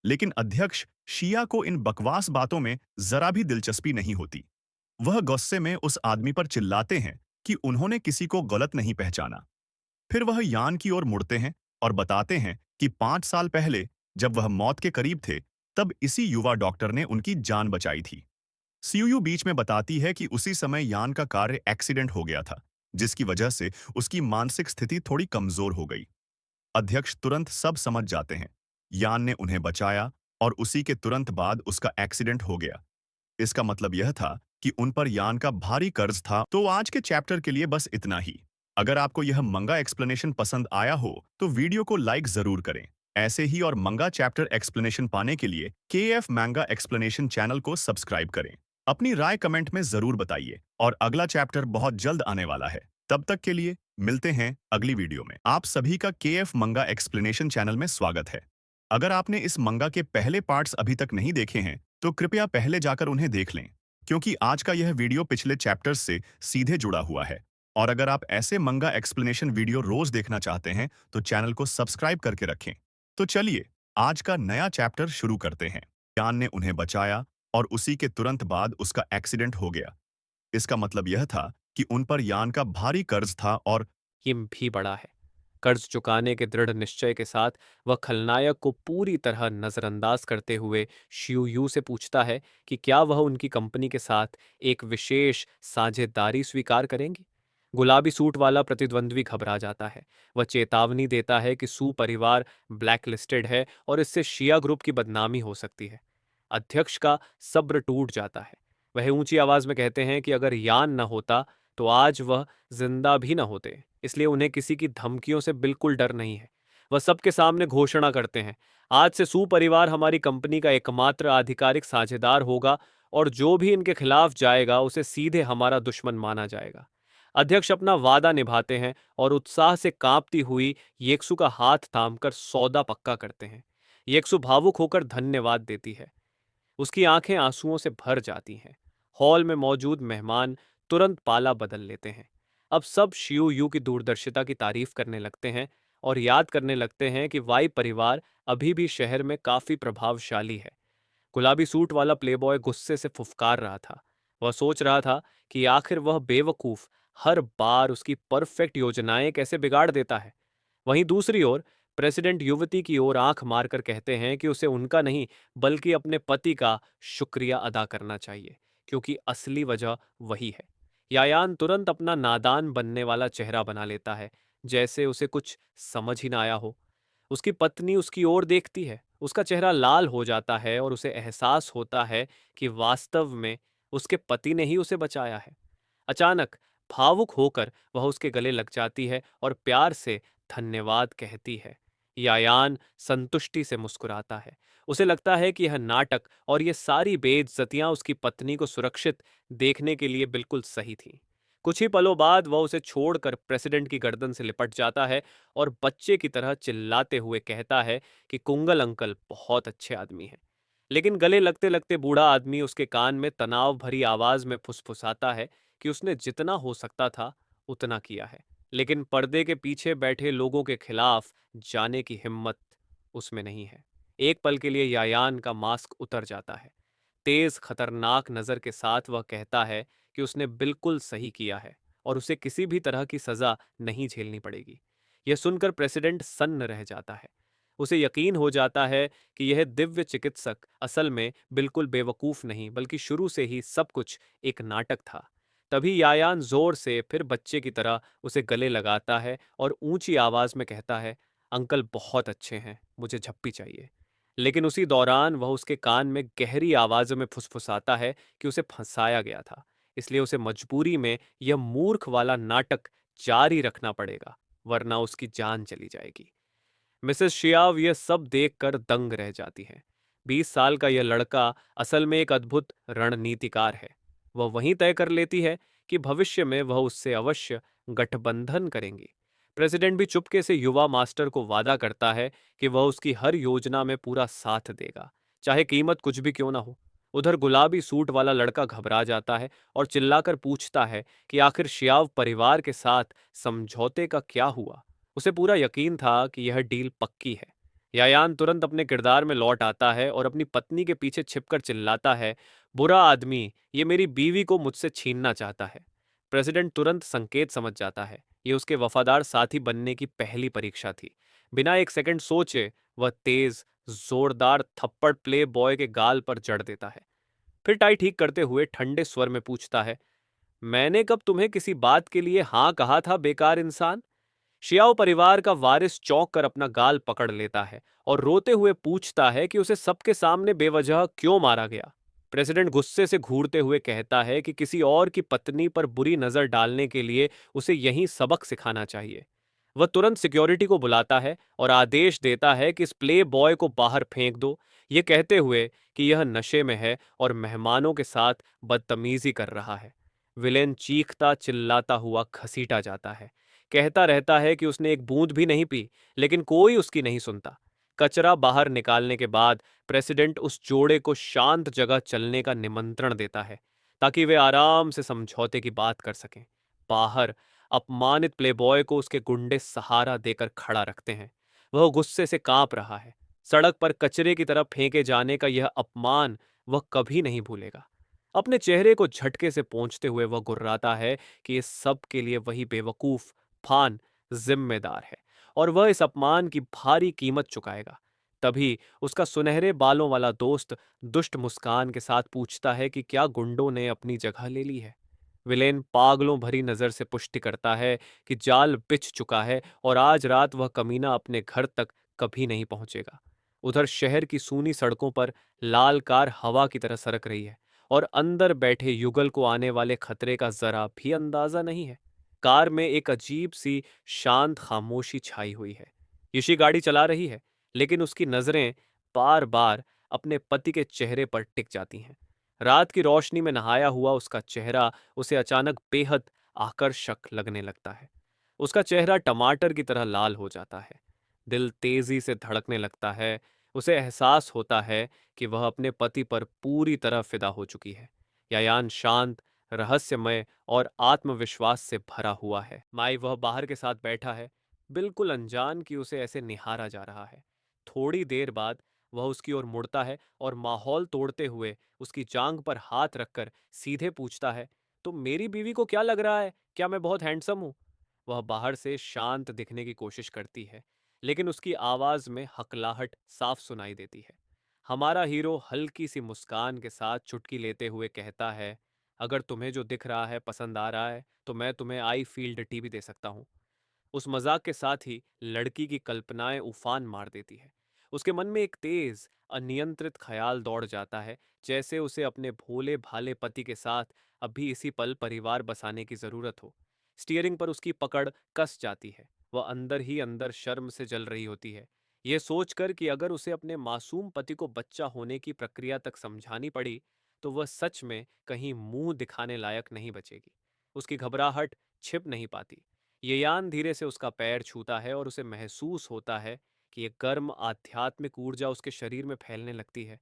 लेकिन अध्यक्ष शिया को इन बकवास बातों में जरा भी दिलचस्पी नहीं होती। वह गुस्से में उस आदमी पर चिल्लाते हैं कि उन्होंने किसी को गलत नहीं पहचाना। फिर वह यान की ओर मुड़ते हैं और बताते हैं कि 5 साल पहले जब वह मौत के करीब थे, तब इसी युवा डॉक्टर ने उनकी जान बचाई थी। सीयू बीच में बताती है कि उसी समय यान का कार्य एक्सीडेंट हो गया था, जिसकी वजह से उसकी मानसिक स्थिति थोड़ी कमजोर हो गई। अध्यक्ष तुरंत सब समझ जाते हैं। यान ने उन्हें बचाया और उसी के तुरंत बाद उसका एक्सीडेंट हो गया। इसका मतलब यह था कि उन पर यान का भारी कर्ज था। तो आज के चैप्टर के लिए बस इतना ही। अगर आपको यह मंगा एक्सप्लेनेशन पसंद आया हो तो वीडियो को लाइक जरूर करें। ऐसे ही और मंगा चैप्टर एक्सप्लेनेशन पाने के लिए KF मैंगा एक्सप्लेनेशन चैनल को सब्सक्राइब करें। अपनी राय कमेंट में जरूर बताइए और अगला चैप्टर बहुत जल्द आने वाला है। तब तक के लिए मिलते हैं अगली वीडियो में। आप सभी का KF मंगा एक्सप्लेनेशन चैनल में स्वागत है। अगर आपने इस मंगा के पहले पार्ट्स अभी तक नहीं देखे हैं तो कृपया पहले जाकर उन्हें देख लें, क्योंकि आज का यह वीडियो पिछले चैप्टर्स से सीधे जुड़ा हुआ है। और अगर आप ऐसे मंगा एक्सप्लेनेशन वीडियो रोज देखना चाहते हैं तो चैनल को सब्सक्राइब करके रखें। तो चलिए आज का नया चैप्टर शुरू करते हैं। यान ने उन्हें बचाया और उसी के तुरंत बाद उसका एक्सीडेंट हो गया। इसका मतलब यह था कि उन पर यान का भारी कर्ज था और ये भी बड़ा है। कर्ज चुकाने के दृढ़ निश्चय के साथ वह खलनायक को पूरी तरह नजरअंदाज करते हुए शियू से पूछता है कि क्या वह उनकी कंपनी के साथ एक विशेष साझेदारी स्वीकार करेंगी। गुलाबी सूट वाला प्रतिद्वंद्वी घबरा जाता है। वह चेतावनी देता है कि सू परिवार ब्लैकलिस्टेड है और इससे शिया ग्रुप की बदनामी हो सकती है। अध्यक्ष का सब्र टूट जाता है। वह ऊंची आवाज में कहते हैं कि अगर यान न होता तो आज वह जिंदा भी न होते, इसलिए उन्हें किसी की धमकियों से बिल्कुल डर नहीं है। वह सबके सामने घोषणा करते हैं, आज से सू परिवार हमारी कंपनी का एकमात्र आधिकारिक साझेदार होगा और जो भी इनके खिलाफ जाएगा उसे सीधे हमारा दुश्मन माना जाएगा। अध्यक्ष अपना वादा निभाते हैं और उत्साह से कांपती हुई येक्सु का हाथ थामकर सौदा पक्का करते हैं। येक्सु भावुक होकर धन्यवाद देती है। उसकी आंखें आंसुओं से भर जाती हैं। हॉल में मौजूद मेहमान तुरंत पाला बदल लेते हैं। अब सब शियू यू की दूरदर्शिता की तारीफ करने लगते हैं और याद करने लगते हैं कि वाई परिवार अभी भी शहर में काफी प्रभावशाली है। गुलाबी सूट वाला प्लेबॉय गुस्से से फुफकार रहा था। वह सोच रहा था कि आखिर वह बेवकूफ हर बार उसकी परफेक्ट योजनाएं कैसे बिगाड़ देता है। वहीं दूसरी ओर प्रेसिडेंट युवती की ओर आंख मारकर कहते हैं कि उसे उनका नहीं बल्कि अपने पति का शुक्रिया अदा करना चाहिए, क्योंकि असली वजह वही है। यायान तुरंत अपना नादान बनने वाला चेहरा बना लेता है, जैसे उसे कुछ समझ ही ना आया हो। उसकी पत्नी उसकी ओर देखती है, उसका चेहरा लाल हो जाता है और उसे एहसास होता है कि वास्तव में उसके पति ने ही उसे बचाया है। अचानक भावुक होकर वह उसके गले लग जाती है और प्यार से धन्यवाद कहती है। यायान संतुष्टि से मुस्कुराता है। उसे लगता है कि यह नाटक और ये सारी बेइज्जतियां उसकी पत्नी को सुरक्षित देखने के लिए बिल्कुल सही थी। कुछ ही पलों बाद वह उसे छोड़कर प्रेसिडेंट की गर्दन से लिपट जाता है और बच्चे की तरह चिल्लाते हुए कहता है कि कुंगल अंकल बहुत अच्छे आदमी हैं। लेकिन गले लगते लगते बूढ़ा आदमी उसके कान में तनाव भरी आवाज में फुसफुसाता है कि उसने जितना हो सकता था उतना किया है, लेकिन पर्दे के पीछे बैठे लोगों के खिलाफ जाने की हिम्मत उसमें नहीं है। एक पल के लिए यायान का मास्क उतर जाता है। तेज खतरनाक नजर के साथ वह कहता है कि उसने बिल्कुल सही किया है और उसे किसी भी तरह की सजा नहीं झेलनी पड़ेगी। यह सुनकर प्रेसिडेंट सन्न रह जाता है। उसे यकीन हो जाता है कि यह दिव्य चिकित्सक असल में बिल्कुल बेवकूफ नहीं बल्कि शुरू से ही सब कुछ एक नाटक था। तभी यायान जोर से फिर बच्चे की तरह उसे गले लगाता है और ऊंची आवाज में कहता है, अंकल बहुत अच्छे हैं, मुझे झप्पी चाहिए। लेकिन उसी दौरान वह उसके कान में गहरी आवाजों में फुसफुसाता है कि उसे फंसाया गया था, इसलिए उसे मजबूरी में यह मूर्ख वाला नाटक जारी रखना पड़ेगा, वरना उसकी जान चली जाएगी। मिसेस शियाव यह सब देखकर दंग रह जाती हैं। 20 साल का यह लड़का असल में एक अद्भुत रणनीतिकार है। वह वहीं तय कर लेती है कि भविष्य में वह उससे अवश्य गठबंधन करेंगी। प्रेसिडेंट भी चुपके से युवा मास्टर को वादा करता है कि वह उसकी हर योजना में पूरा साथ देगा, चाहे कीमत कुछ भी क्यों ना हो। उधर गुलाबी सूट वाला लड़का घबरा जाता है और चिल्लाकर पूछता है कि आखिर शियाव परिवार के साथ समझौते का क्या हुआ। उसे पूरा यकीन था कि यह डील पक्की है। यायान तुरंत अपने किरदार में लौट आता है और अपनी पत्नी के पीछे छिपकर चिल्लाता है, बुरा आदमी, ये मेरी बीवी को मुझसे छीनना चाहता है। प्रेसिडेंट तुरंत संकेत समझ जाता है। ये उसके वफादार साथी बनने की पहली परीक्षा थी। बिना एक सेकंड सोचे वह तेज, जोरदार थप्पड़ प्ले बॉय के गाल पर जड़ देता है। फिर टाई ठीक करते हुए ठंडे स्वर में पूछता है, मैंने कब तुम्हें किसी बात के लिए हाँ कहा था, बेकार इंसान? शियाओ परिवार का वारिस चौंक कर अपना गाल पकड़ लेता है और रोते हुए पूछता है कि उसे सबके सामने बेवजह क्यों मारा गया। प्रेसिडेंट गुस्से से घूरते हुए कहता है कि किसी और की पत्नी पर बुरी नजर डालने के लिए उसे यही सबक सिखाना चाहिए। वह तुरंत सिक्योरिटी को बुलाता है और आदेश देता है कि इस प्ले बॉय को बाहर फेंक दो, ये कहते हुए कि यह नशे में है और मेहमानों के साथ बदतमीजी कर रहा है। विलेन चीखता चिल्लाता हुआ घसीटा जाता है, कहता रहता है कि उसने एक बूंद भी नहीं पी, लेकिन कोई उसकी नहीं सुनता। कचरा बाहर निकालने के बाद प्रेसिडेंट उस जोड़े को शांत जगह चलने का निमंत्रण देता है, ताकि वे आराम से समझौते की बात कर सकें। बाहर अपमानित प्लेबॉय को उसके गुंडे सहारा देकर खड़ा रखते हैं। वह गुस्से से कांप रहा है। सड़क पर कचरे की तरफ फेंके जाने का यह अपमान वह कभी नहीं भूलेगा। अपने चेहरे को झटके से पोंछते हुए वह गुर्राता है कि इस सब के लिए वही बेवकूफ फान जिम्मेदार है और वह इस अपमान की भारी कीमत चुकाएगा। तभी उसका सुनहरे बालों वाला दोस्त दुष्ट मुस्कान के साथ पूछता है कि क्या गुंडों ने अपनी जगह ले ली है। विलेन पागलों भरी नजर से पुष्टि करता है कि जाल बिछ चुका है और आज रात वह कमीना अपने घर तक कभी नहीं पहुंचेगा। उधर शहर की सूनी सड़कों पर लाल कार हवा की तरह सरक रही है और अंदर बैठे युगल को आने वाले खतरे का जरा भी अंदाजा नहीं है। कार में एक अजीब सी शांत खामोशी छाई हुई है। यशी गाड़ी चला रही है, लेकिन उसकी नजरें बार बार अपने पति के चेहरे पर टिक जाती हैं। रात की रोशनी में नहाया हुआ उसका चेहरा उसे अचानक बेहद आकर्षक लगने लगता है। उसका चेहरा टमाटर की तरह लाल हो जाता है। दिल तेजी से धड़कने लगता है। उसे एहसास होता है कि वह अपने पति पर पूरी तरह फिदा हो चुकी है। यायान शांत, रहस्यमय और आत्मविश्वास से भरा हुआ है। माई वह बाहर के साथ बैठा है, बिल्कुल अनजान कि उसे ऐसे निहारा जा रहा है। थोड़ी देर बाद वह उसकी ओर मुड़ता है और माहौल तोड़ते हुए उसकी जांघ पर हाथ रखकर सीधे पूछता है, तो मेरी बीवी को क्या लग रहा है? क्या मैं बहुत हैंडसम हूं? वह बाहर से शांत दिखने की कोशिश करती है, लेकिन उसकी आवाज में हकलाहट साफ सुनाई देती है। हमारा हीरो हल्की सी मुस्कान के साथ चुटकी लेते हुए कहता है, अगर तुम्हें जो दिख रहा है पसंद आ रहा है तो मैं तुम्हें आई फील्ड टी भी दे सकता हूँ। उस मजाक के साथ ही लड़की की कल्पनाएं उफान मार देती है। उसके मन में एक तेज अनियंत्रित ख्याल दौड़ जाता है, जैसे उसे अपने भोले भाले पति के साथ अभी इसी पल परिवार बसाने की जरूरत हो। स्टीयरिंग पर उसकी पकड़ कस जाती है। वह अंदर ही अंदर शर्म से जल रही होती है, यह सोचकर कि अगर उसे अपने मासूम पति को बच्चा होने की प्रक्रिया तक समझानी पड़ी तो वह सच में कहीं मुंह दिखाने लायक नहीं बचेगी। उसकी घबराहट छिप नहीं पाती। ये यान धीरे से उसका पैर छूता है और उसे महसूस होता है कि एक गर्म आध्यात्मिक ऊर्जा उसके शरीर में फैलने लगती है।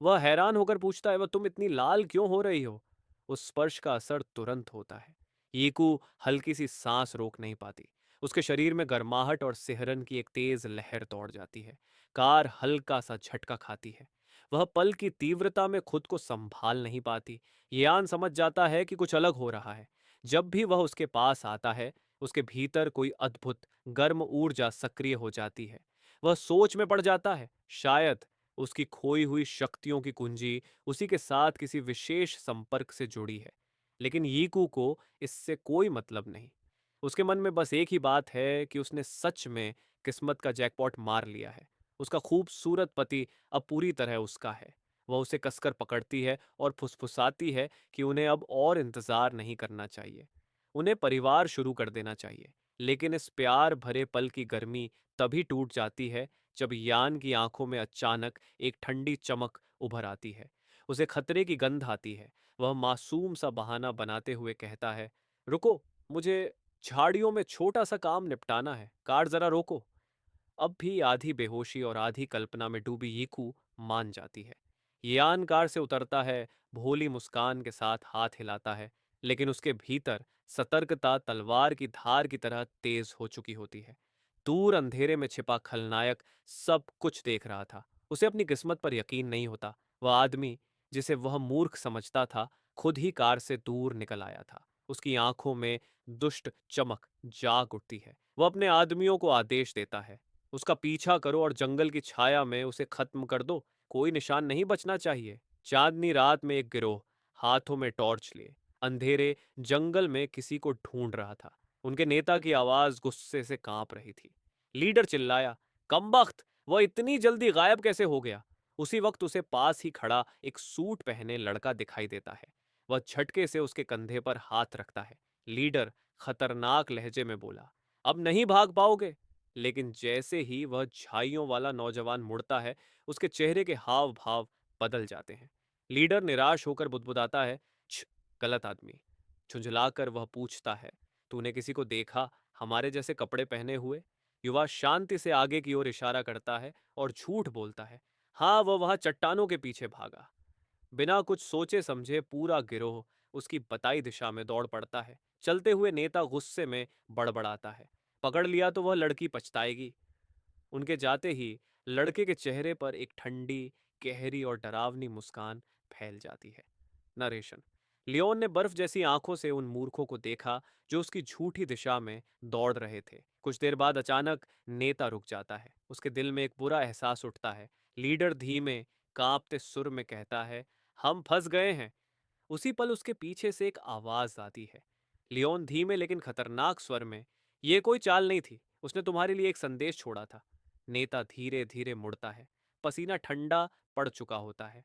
वह हैरान होकर पूछता है, वह तुम इतनी लाल क्यों हो रही हो? उस स्पर्श का असर तुरंत होता है। यीकू हल्की सी सांस रोक नहीं पाती। उसके शरीर में गर्माहट और सिहरन की एक तेज लहर दौड़ जाती है। कार हल्का सा झटका खाती है। वह पल की तीव्रता में खुद को संभाल नहीं पाती। यान समझ जाता है कि कुछ अलग हो रहा है। जब भी वह उसके पास आता है, उसके भीतर कोई अद्भुत गर्म ऊर्जा सक्रिय हो जाती है। वह सोच में पड़ जाता है। शायद उसकी खोई हुई शक्तियों की कुंजी उसी के साथ किसी विशेष संपर्क से जुड़ी है। लेकिन यीकू को इससे कोई मतलब नहीं। उसके मन में बस एक ही बात है कि उसने सच में किस्मत का जैकपॉट मार लिया है। उसका खूबसूरत पति अब पूरी तरह उसका है। वह उसे कसकर पकड़ती है और फुसफुसाती है कि उन्हें अब और इंतजार नहीं करना चाहिए। उन्हें परिवार शुरू कर देना चाहिए। लेकिन इस प्यार भरे पल की गर्मी तभी टूट जाती है जब यान की आंखों में अचानक एक ठंडी चमक उभर आती है। उसे खतरे की गंध आती है। वह मासूम सा बहाना बनाते हुए कहता है, रुको, मुझे झाड़ियों में छोटा सा काम निपटाना है, कार जरा रोको। अब भी आधी बेहोशी और आधी कल्पना में डूबी यीकू मान जाती है। यान कार से उतरता है, भोली मुस्कान के साथ हाथ हिलाता है, लेकिन उसके भीतर सतर्कता तलवार की धार की तरह तेज हो चुकी होती है। दूर अंधेरे में छिपा खलनायक सब कुछ देख रहा था। उसे अपनी किस्मत पर यकीन नहीं होता। वह आदमी जिसे वह मूर्ख समझता था, खुद ही कार से दूर निकल आया था। उसकी आंखों में दुष्ट चमक जाग उठती है। वह अपने आदमियों को आदेश देता है, उसका पीछा करो और जंगल की छाया में उसे खत्म कर दो। कोई निशान नहीं बचना चाहिए। चांदनी रात में एक गिरोह हाथों में टॉर्च लिए अंधेरे जंगल में किसी को ढूंढ रहा था। उनके नेता की आवाज गुस्से से कांप रही थी। लीडर चिल्लाया, कमबख्त, वह इतनी जल्दी गायब कैसे हो गया? उसी वक्त उसे पास ही खड़ा एक सूट पहने लड़का दिखाई देता है। वह झटके से उसके कंधे पर हाथ रखता है। लीडर खतरनाक लहजे में बोला, अब नहीं भाग पाओगे। लेकिन जैसे ही वह झाइयों वाला नौजवान मुड़ता है, उसके चेहरे के हाव भाव बदल जाते हैं। लीडर निराश होकर बुदबुदाता है, छ, गलत आदमी। झुंझलाकर वह पूछता है, तूने किसी को देखा हमारे जैसे कपड़े पहने हुए? युवा शांति से आगे की ओर इशारा करता है और झूठ बोलता है, हाँ, वह वहां चट्टानों के पीछे भागा। बिना कुछ सोचे समझे पूरा गिरोह उसकी बताई दिशा में दौड़ पड़ता है। चलते हुए नेता गुस्से में बड़बड़ाता है, पकड़ लिया तो वह लड़की पछताएगी। उनके जाते ही लड़के के चेहरे पर एक ठंडी, गहरी और डरावनी मुस्कान फैल जाती है। नरेशन। लियोन ने बर्फ जैसी आंखों से उन मूर्खों को देखा जो उसकी झूठी दिशा में दौड़ रहे थे। कुछ देर बाद अचानक नेता रुक जाता है। उसके दिल में एक बुरा एहसास उठता है। लीडर धीमे, कांपते सुर में कहता है, हम फंस गए हैं। उसी पल उसके पीछे से एक आवाज आती है। लियोन धीमे लेकिन खतरनाक स्वर में, ये कोई चाल नहीं थी, उसने तुम्हारे लिए एक संदेश छोड़ा था। नेता धीरे धीरे मुड़ता है। पसीना ठंडा पड़ चुका होता है।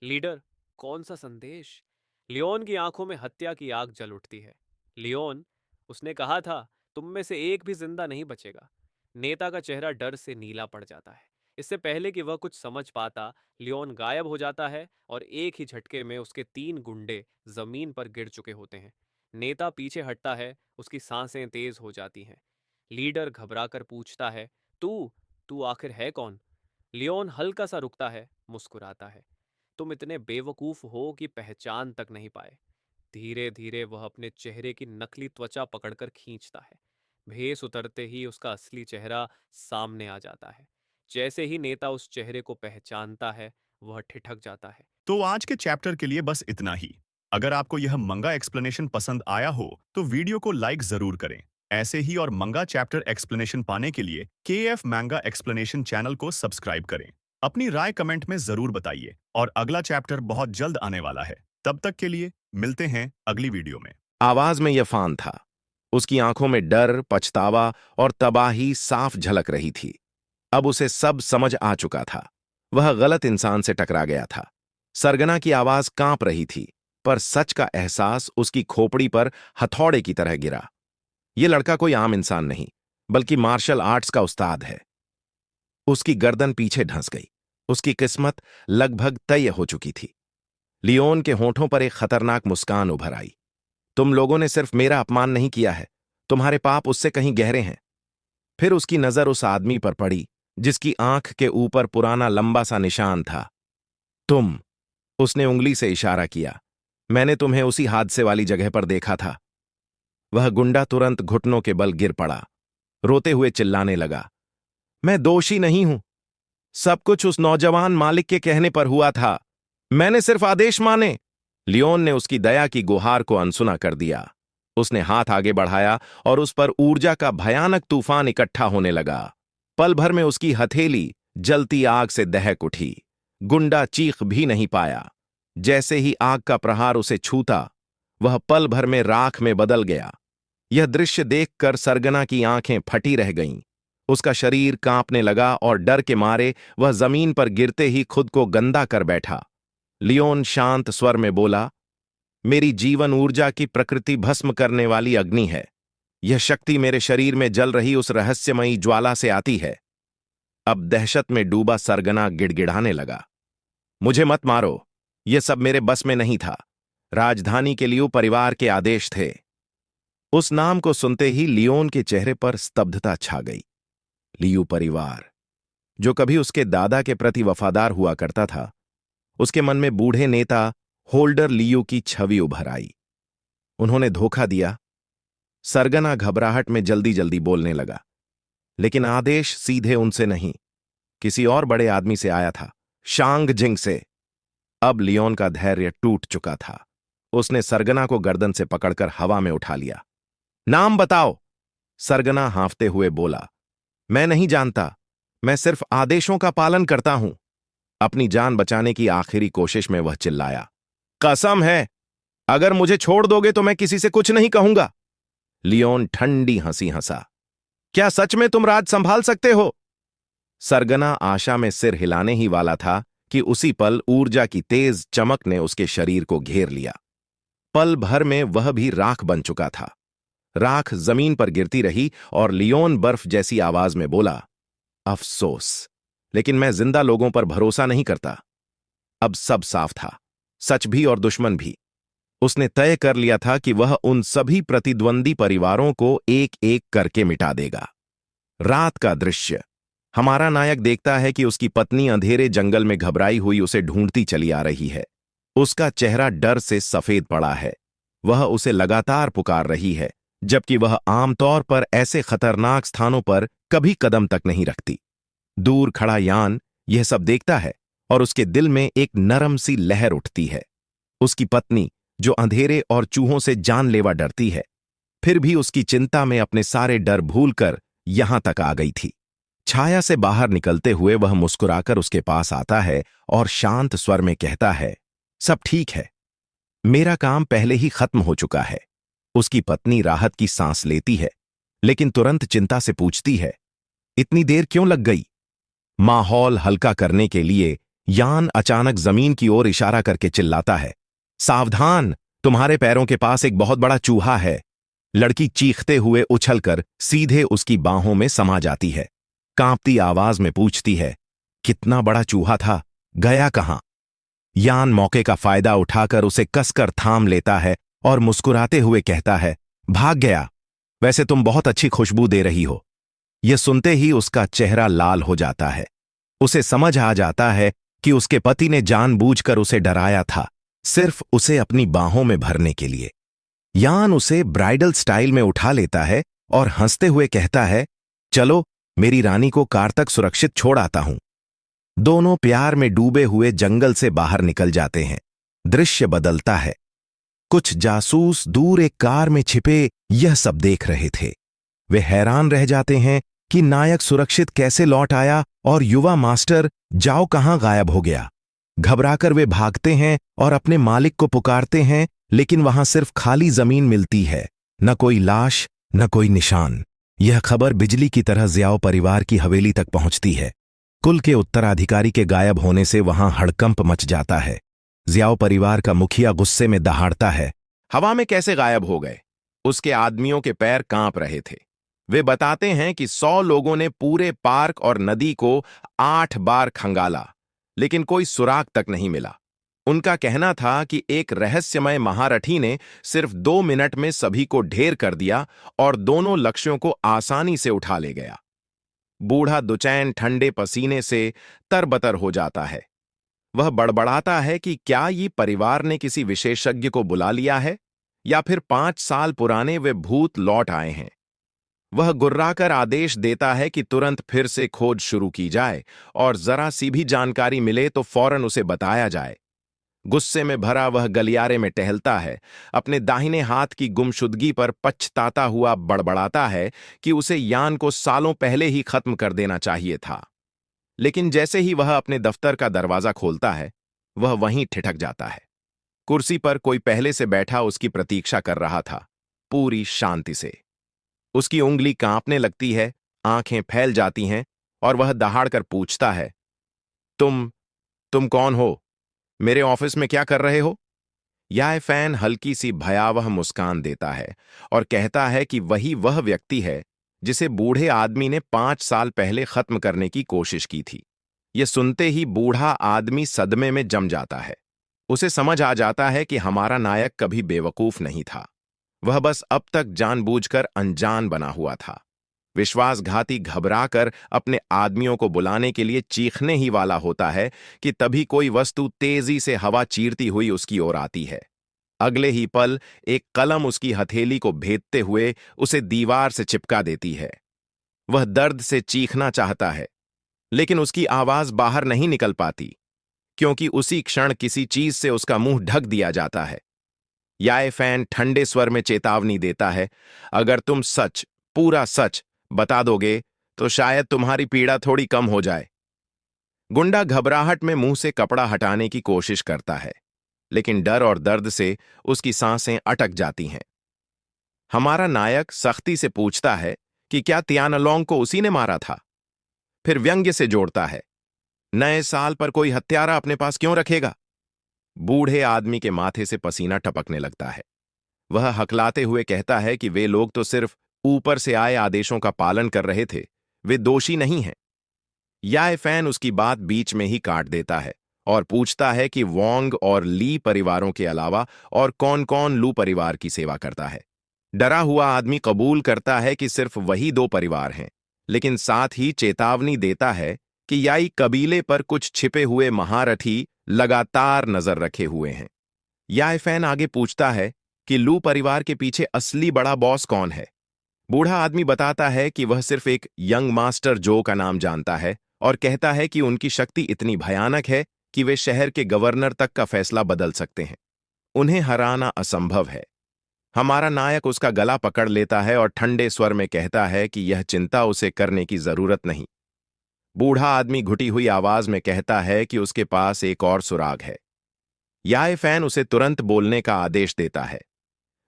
लीडर, कौन सा संदेश? लियोन की आंखों में हत्या की आग जल उठती है। लियोन, उसने कहा था, तुम में से एक भी जिंदा नहीं बचेगा। नेता का चेहरा डर से नीला पड़ जाता है। इससे पहले कि वह कुछ समझ पाता, लियोन गायब हो जाता है और एक ही झटके में उसके 3 गुंडे जमीन पर गिर चुके होते हैं। नेता पीछे हटता है, उसकी सांसें तेज हो जाती हैं। लीडर घबराकर पूछता है, तू तू आखिर है कौन? लियोन हल्का सा रुकता है, मुस्कुराता है, तुम इतने बेवकूफ हो कि पहचान तक नहीं पाए। धीरे धीरे वह अपने चेहरे की नकली त्वचा पकड़कर खींचता है। भेस उतरते ही उसका असली चेहरा सामने आ जाता है। जैसे ही नेता उस चेहरे को पहचानता है, वह ठिठक जाता है। तो आज के चैप्टर के लिए बस इतना ही। अगर आपको यह मंगा एक्सप्लेनेशन पसंद आया हो तो वीडियो को लाइक जरूर करें। ऐसे ही और मंगा चैप्टर एक्सप्लेनेशन पाने के लिए KF मैंगा एक्सप्लेनेशन चैनल को सब्सक्राइब करें। अपनी राय कमेंट में जरूर बताइए और अगला चैप्टर बहुत जल्द आने वाला है। तब तक के लिए मिलते हैं अगली वीडियो में। आवाज में यफान था। उसकी आंखों में डर, पछतावा और तबाही साफ झलक रही थी। अब उसे सब समझ आ चुका था। वह गलत इंसान से टकरा गया था। सरगना की आवाज कांप रही थी, पर सच का एहसास उसकी खोपड़ी पर हथौड़े की तरह गिरा। यह लड़का कोई आम इंसान नहीं, बल्कि मार्शल आर्ट्स का उस्ताद है। उसकी गर्दन पीछे धंस गई। उसकी किस्मत लगभग तय हो चुकी थी। लियोन के होठों पर एक खतरनाक मुस्कान उभर आई। तुम लोगों ने सिर्फ मेरा अपमान नहीं किया है, तुम्हारे पाप उससे कहीं गहरे हैं। फिर उसकी नजर उस आदमी पर पड़ी जिसकी आंख के ऊपर पुराना लंबा सा निशान था। तुम, उसने उंगली से इशारा किया। मैंने तुम्हें उसी हादसे वाली जगह पर देखा था। वह गुंडा तुरंत घुटनों के बल गिर पड़ा, रोते हुए चिल्लाने लगा, मैं दोषी नहीं हूं। सब कुछ उस नौजवान मालिक के कहने पर हुआ था। मैंने सिर्फ आदेश माने। लियोन ने उसकी दया की गुहार को अनसुना कर दिया। उसने हाथ आगे बढ़ाया और उस पर ऊर्जा का भयानक तूफान इकट्ठा होने लगा। पल भर में उसकी हथेली जलती आग से दहक उठी। गुंडा चीख भी नहीं पाया। जैसे ही आग का प्रहार उसे छूता, वह पल भर में राख में बदल गया। यह दृश्य देखकर सरगना की आंखें फटी रह गईं। उसका शरीर कांपने लगा और डर के मारे वह जमीन पर गिरते ही खुद को गंदा कर बैठा। लियोन शांत स्वर में बोला, मेरी जीवन ऊर्जा की प्रकृति भस्म करने वाली अग्नि है। यह शक्ति मेरे शरीर में जल रही उस रहस्यमयी ज्वाला से आती है। अब दहशत में डूबा सरगना गिड़गिड़ाने लगा, मुझे मत मारो, यह सब मेरे बस में नहीं था। राजधानी के लियो परिवार के आदेश थे। उस नाम को सुनते ही लियोन के चेहरे पर स्तब्धता छा गई। लियू परिवार, जो कभी उसके दादा के प्रति वफादार हुआ करता था। उसके मन में बूढ़े नेता होल्डर लियू की छवि उभर आई। उन्होंने धोखा दिया। सरगना घबराहट में जल्दी जल्दी बोलने लगा, लेकिन आदेश सीधे उनसे नहीं, किसी और बड़े आदमी से आया था, शांग जिंग से। अब लियोन का धैर्य टूट चुका था। उसने सरगना को गर्दन से पकड़कर हवा में उठा लिया। नाम बताओ, सरगना हांफते हुए बोला। मैं नहीं जानता, मैं सिर्फ आदेशों का पालन करता हूं। अपनी जान बचाने की आखिरी कोशिश में वह चिल्लाया, कसम है, अगर मुझे छोड़ दोगे तो मैं किसी से कुछ नहीं कहूंगा। लियोन ठंडी हंसी हंसा, क्या सच में तुम राज संभाल सकते हो? सरगना आशा में सिर हिलाने ही वाला था कि उसी पल ऊर्जा की तेज चमक ने उसके शरीर को घेर लिया। पल भर में वह भी राख बन चुका था। राख जमीन पर गिरती रही और लियोन बर्फ जैसी आवाज में बोला, अफसोस, लेकिन मैं जिंदा लोगों पर भरोसा नहीं करता। अब सब साफ था, सच भी और दुश्मन भी। उसने तय कर लिया था कि वह उन सभी प्रतिद्वंदी परिवारों को एक एक करके मिटा देगा। रात का दृश्य। हमारा नायक देखता है कि उसकी पत्नी अंधेरे जंगल में घबराई हुई उसे ढूंढती चली आ रही है। उसका चेहरा डर से सफेद पड़ा है। वह उसे लगातार पुकार रही है, जबकि वह आमतौर पर ऐसे खतरनाक स्थानों पर कभी कदम तक नहीं रखती। दूर खड़ा यान यह सब देखता है और उसके दिल में एक नरम सी लहर उठती है। उसकी पत्नी, जो अंधेरे और चूहों से जानलेवा डरती है, फिर भी उसकी चिंता में अपने सारे डर भूलकर यहां तक आ गई थी। छाया से बाहर निकलते हुए वह मुस्कुराकर उसके पास आता है और शांत स्वर में कहता है, सब ठीक है, मेरा काम पहले ही खत्म हो चुका है। उसकी पत्नी राहत की सांस लेती है, लेकिन तुरंत चिंता से पूछती है, इतनी देर क्यों लग गई? माहौल हल्का करने के लिए यान अचानक जमीन की ओर इशारा करके चिल्लाता है, सावधान, तुम्हारे पैरों के पास एक बहुत बड़ा चूहा है। लड़की चीखते हुए उछलकर सीधे उसकी बाहों में समा जाती है। कांपती आवाज में पूछती है, कितना बड़ा चूहा था, गया कहां? यान मौके का फायदा उठाकर उसे कसकर थाम लेता है और मुस्कुराते हुए कहता है, भाग गया, वैसे तुम बहुत अच्छी खुशबू दे रही हो। यह सुनते ही उसका चेहरा लाल हो जाता है। उसे समझ आ जाता है कि उसके पति ने जानबूझकर उसे डराया था, सिर्फ उसे अपनी बाहों में भरने के लिए। यान उसे ब्राइडल स्टाइल में उठा लेता है और हंसते हुए कहता है, चलो मेरी रानी को कार तक सुरक्षित छोड़ आता हूं। दोनों प्यार में डूबे हुए जंगल से बाहर निकल जाते हैं। दृश्य बदलता है। कुछ जासूस दूर एक कार में छिपे यह सब देख रहे थे। वे हैरान रह जाते हैं कि नायक सुरक्षित कैसे लौट आया और युवा मास्टर जाओ कहां गायब हो गया। घबराकर वे भागते हैं और अपने मालिक को पुकारते हैं, लेकिन वहां सिर्फ खाली जमीन मिलती है, न कोई लाश, न कोई निशान। यह खबर बिजली की तरह जियाओ परिवार की हवेली तक पहुंचती है। कुल के उत्तराधिकारी के गायब होने से वहां हड़कंप मच जाता है। जियाओ परिवार का मुखिया गुस्से में दहाड़ता है, हवा में कैसे गायब हो गए? उसके आदमियों के पैर कांप रहे थे। वे बताते हैं कि 100 लोगों ने पूरे पार्क और नदी को 8 बार खंगाला, लेकिन कोई सुराग तक नहीं मिला। उनका कहना था कि एक रहस्यमय महारथी ने सिर्फ 2 मिनट में सभी को ढेर कर दिया और दोनों लक्ष्यों को आसानी से उठा ले गया। बूढ़ा दुचैन ठंडे पसीने से तरबतर हो जाता है। वह बड़बड़ाता है कि क्या ये परिवार ने किसी विशेषज्ञ को बुला लिया है, या फिर 5 साल पुराने वे भूत लौट आए हैं। वह गुर्राकर आदेश देता है कि तुरंत फिर से खोज शुरू की जाए और जरा सी भी जानकारी मिले तो फौरन उसे बताया जाए। गुस्से में भरा वह गलियारे में टहलता है, अपने दाहिने हाथ की गुमशुदगी पर पछताता हुआ बड़बड़ाता है कि उसे यान को सालों पहले ही खत्म कर देना चाहिए था। लेकिन जैसे ही वह अपने दफ्तर का दरवाजा खोलता है, वह वहीं ठिठक जाता है। कुर्सी पर कोई पहले से बैठा उसकी प्रतीक्षा कर रहा था, पूरी शांति से। उसकी उंगली कांपने लगती है, आंखें फैल जाती हैं और वह दहाड़कर पूछता है, तुम कौन हो? मेरे ऑफिस में क्या कर रहे हो? याय फैन हल्की सी भयावह मुस्कान देता है और कहता है कि वही वह व्यक्ति है जिसे बूढ़े आदमी ने 5 साल पहले खत्म करने की कोशिश की थी। यह सुनते ही बूढ़ा आदमी सदमे में जम जाता है। उसे समझ आ जाता है कि हमारा नायक कभी बेवकूफ नहीं था। वह बस अब तक जानबूझकर अनजान बना हुआ था। विश्वासघाती घबराकर अपने आदमियों को बुलाने के लिए चीखने ही वाला होता है कि तभी कोई वस्तु तेजी से हवा चीरती हुई उसकी ओर आती है। अगले ही पल एक कलम उसकी हथेली को भेदते हुए उसे दीवार से चिपका देती है। वह दर्द से चीखना चाहता है, लेकिन उसकी आवाज बाहर नहीं निकल पाती, क्योंकि उसी क्षण किसी चीज से उसका मुंह ढक दिया जाता है। याय फैन ठंडे स्वर में चेतावनी देता है, अगर तुम सच, पूरा सच बता दोगे तो शायद तुम्हारी पीड़ा थोड़ी कम हो जाए। गुंडा घबराहट में मुंह से कपड़ा हटाने की कोशिश करता है, लेकिन डर और दर्द से उसकी सांसें अटक जाती हैं। हमारा नायक सख्ती से पूछता है कि क्या तियानलोंग को उसी ने मारा था? फिर व्यंग्य से जोड़ता है, नए साल पर कोई हत्यारा अपने पास क्यों रखेगा? बूढ़े आदमी के माथे से पसीना टपकने लगता है। वह हकलाते हुए कहता है कि वे लोग तो सिर्फ ऊपर से आए आदेशों का पालन कर रहे थे, वे दोषी नहीं हैं। याय फैन उसकी बात बीच में ही काट देता है और पूछता है कि वोंग और ली परिवारों के अलावा और कौन-कौन लू परिवार की सेवा करता है। डरा हुआ आदमी कबूल करता है कि सिर्फ वही 2 परिवार हैं, लेकिन साथ ही चेतावनी देता है कि याई कबीले पर कुछ छिपे हुए महारथी लगातार नजर रखे हुए हैं। याय फैन आगे पूछता है कि लू परिवार के पीछे असली बड़ा बॉस कौन है। बूढ़ा आदमी बताता है कि वह सिर्फ एक यंग मास्टर जो का नाम जानता है और कहता है कि उनकी शक्ति इतनी भयानक है कि वे शहर के गवर्नर तक का फैसला बदल सकते हैं। उन्हें हराना असंभव है। हमारा नायक उसका गला पकड़ लेता है और ठंडे स्वर में कहता है कि यह चिंता उसे करने की जरूरत नहीं। बूढ़ा आदमी घुटी हुई आवाज में कहता है कि उसके पास एक और सुराग है। याय फैन उसे तुरंत बोलने का आदेश देता है।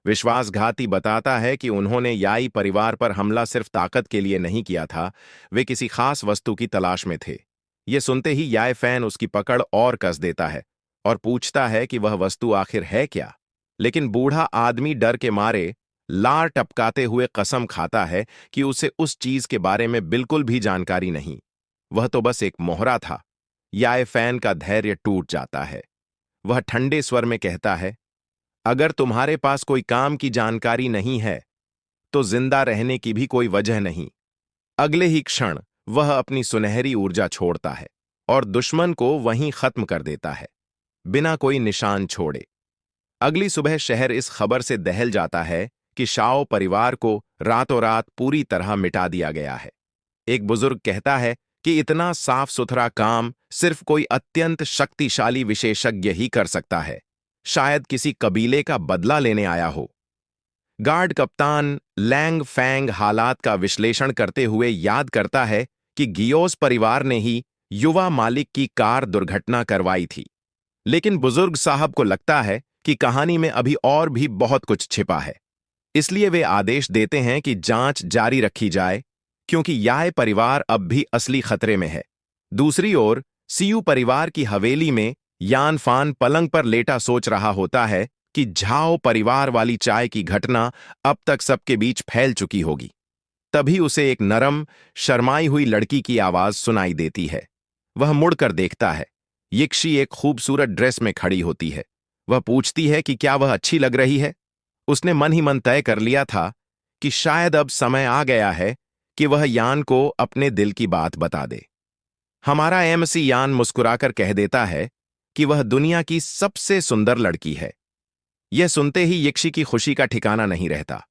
विश्वासघाती बताता है कि उन्होंने याई परिवार पर हमला सिर्फ ताकत के लिए नहीं किया था, वे किसी खास वस्तु की तलाश में थे। ये सुनते ही याय फैन उसकी पकड़ और कस देता है और पूछता है कि वह वस्तु आखिर है क्या। लेकिन बूढ़ा आदमी डर के मारे लार टपकाते हुए कसम खाता है कि उसे उस चीज के बारे में बिल्कुल भी जानकारी नहीं, वह तो बस एक मोहरा था। याय फैन का धैर्य टूट जाता है। वह ठंडे स्वर में कहता है, अगर तुम्हारे पास कोई काम की जानकारी नहीं है तो जिंदा रहने की भी कोई वजह नहीं। अगले ही क्षण वह अपनी सुनहरी ऊर्जा छोड़ता है और दुश्मन को वहीं खत्म कर देता है, बिना कोई निशान छोड़े। अगली सुबह शहर इस खबर से दहल जाता है कि शाओ परिवार को रातों रात पूरी तरह मिटा दिया गया है। एक बुजुर्ग कहता है कि इतना साफ सुथरा काम सिर्फ कोई अत्यंत शक्तिशाली विशेषज्ञ ही कर सकता है, शायद किसी कबीले का बदला लेने आया हो। गार्ड कप्तान लैंग फैंग हालात का विश्लेषण करते हुए याद करता है कि गियोस परिवार ने ही युवा मालिक की कार दुर्घटना करवाई थी। लेकिन बुजुर्ग साहब को लगता है कि कहानी में अभी और भी बहुत कुछ छिपा है। इसलिए वे आदेश देते हैं कि जांच जारी रखी जाए, क्योंकि याय परिवार अब भी असली खतरे में है। दूसरी ओर सीयू परिवार की हवेली में यान फान पलंग पर लेटा सोच रहा होता है कि झाओ परिवार वाली चाय की घटना अब तक सबके बीच फैल चुकी होगी। तभी उसे एक नरम, शर्माई हुई लड़की की आवाज सुनाई देती है। वह मुड़कर देखता है। यिक्शी एक खूबसूरत ड्रेस में खड़ी होती है। वह पूछती है कि क्या वह अच्छी लग रही है। उसने मन ही मन तय कर लिया था कि शायद अब समय आ गया है कि वह यान को अपने दिल की बात बता दे। हमारा एमसी यान मुस्कुराकर कह देता है कि वह दुनिया की सबसे सुंदर लड़की है। यह सुनते ही यिक्शी की खुशी का ठिकाना नहीं रहता।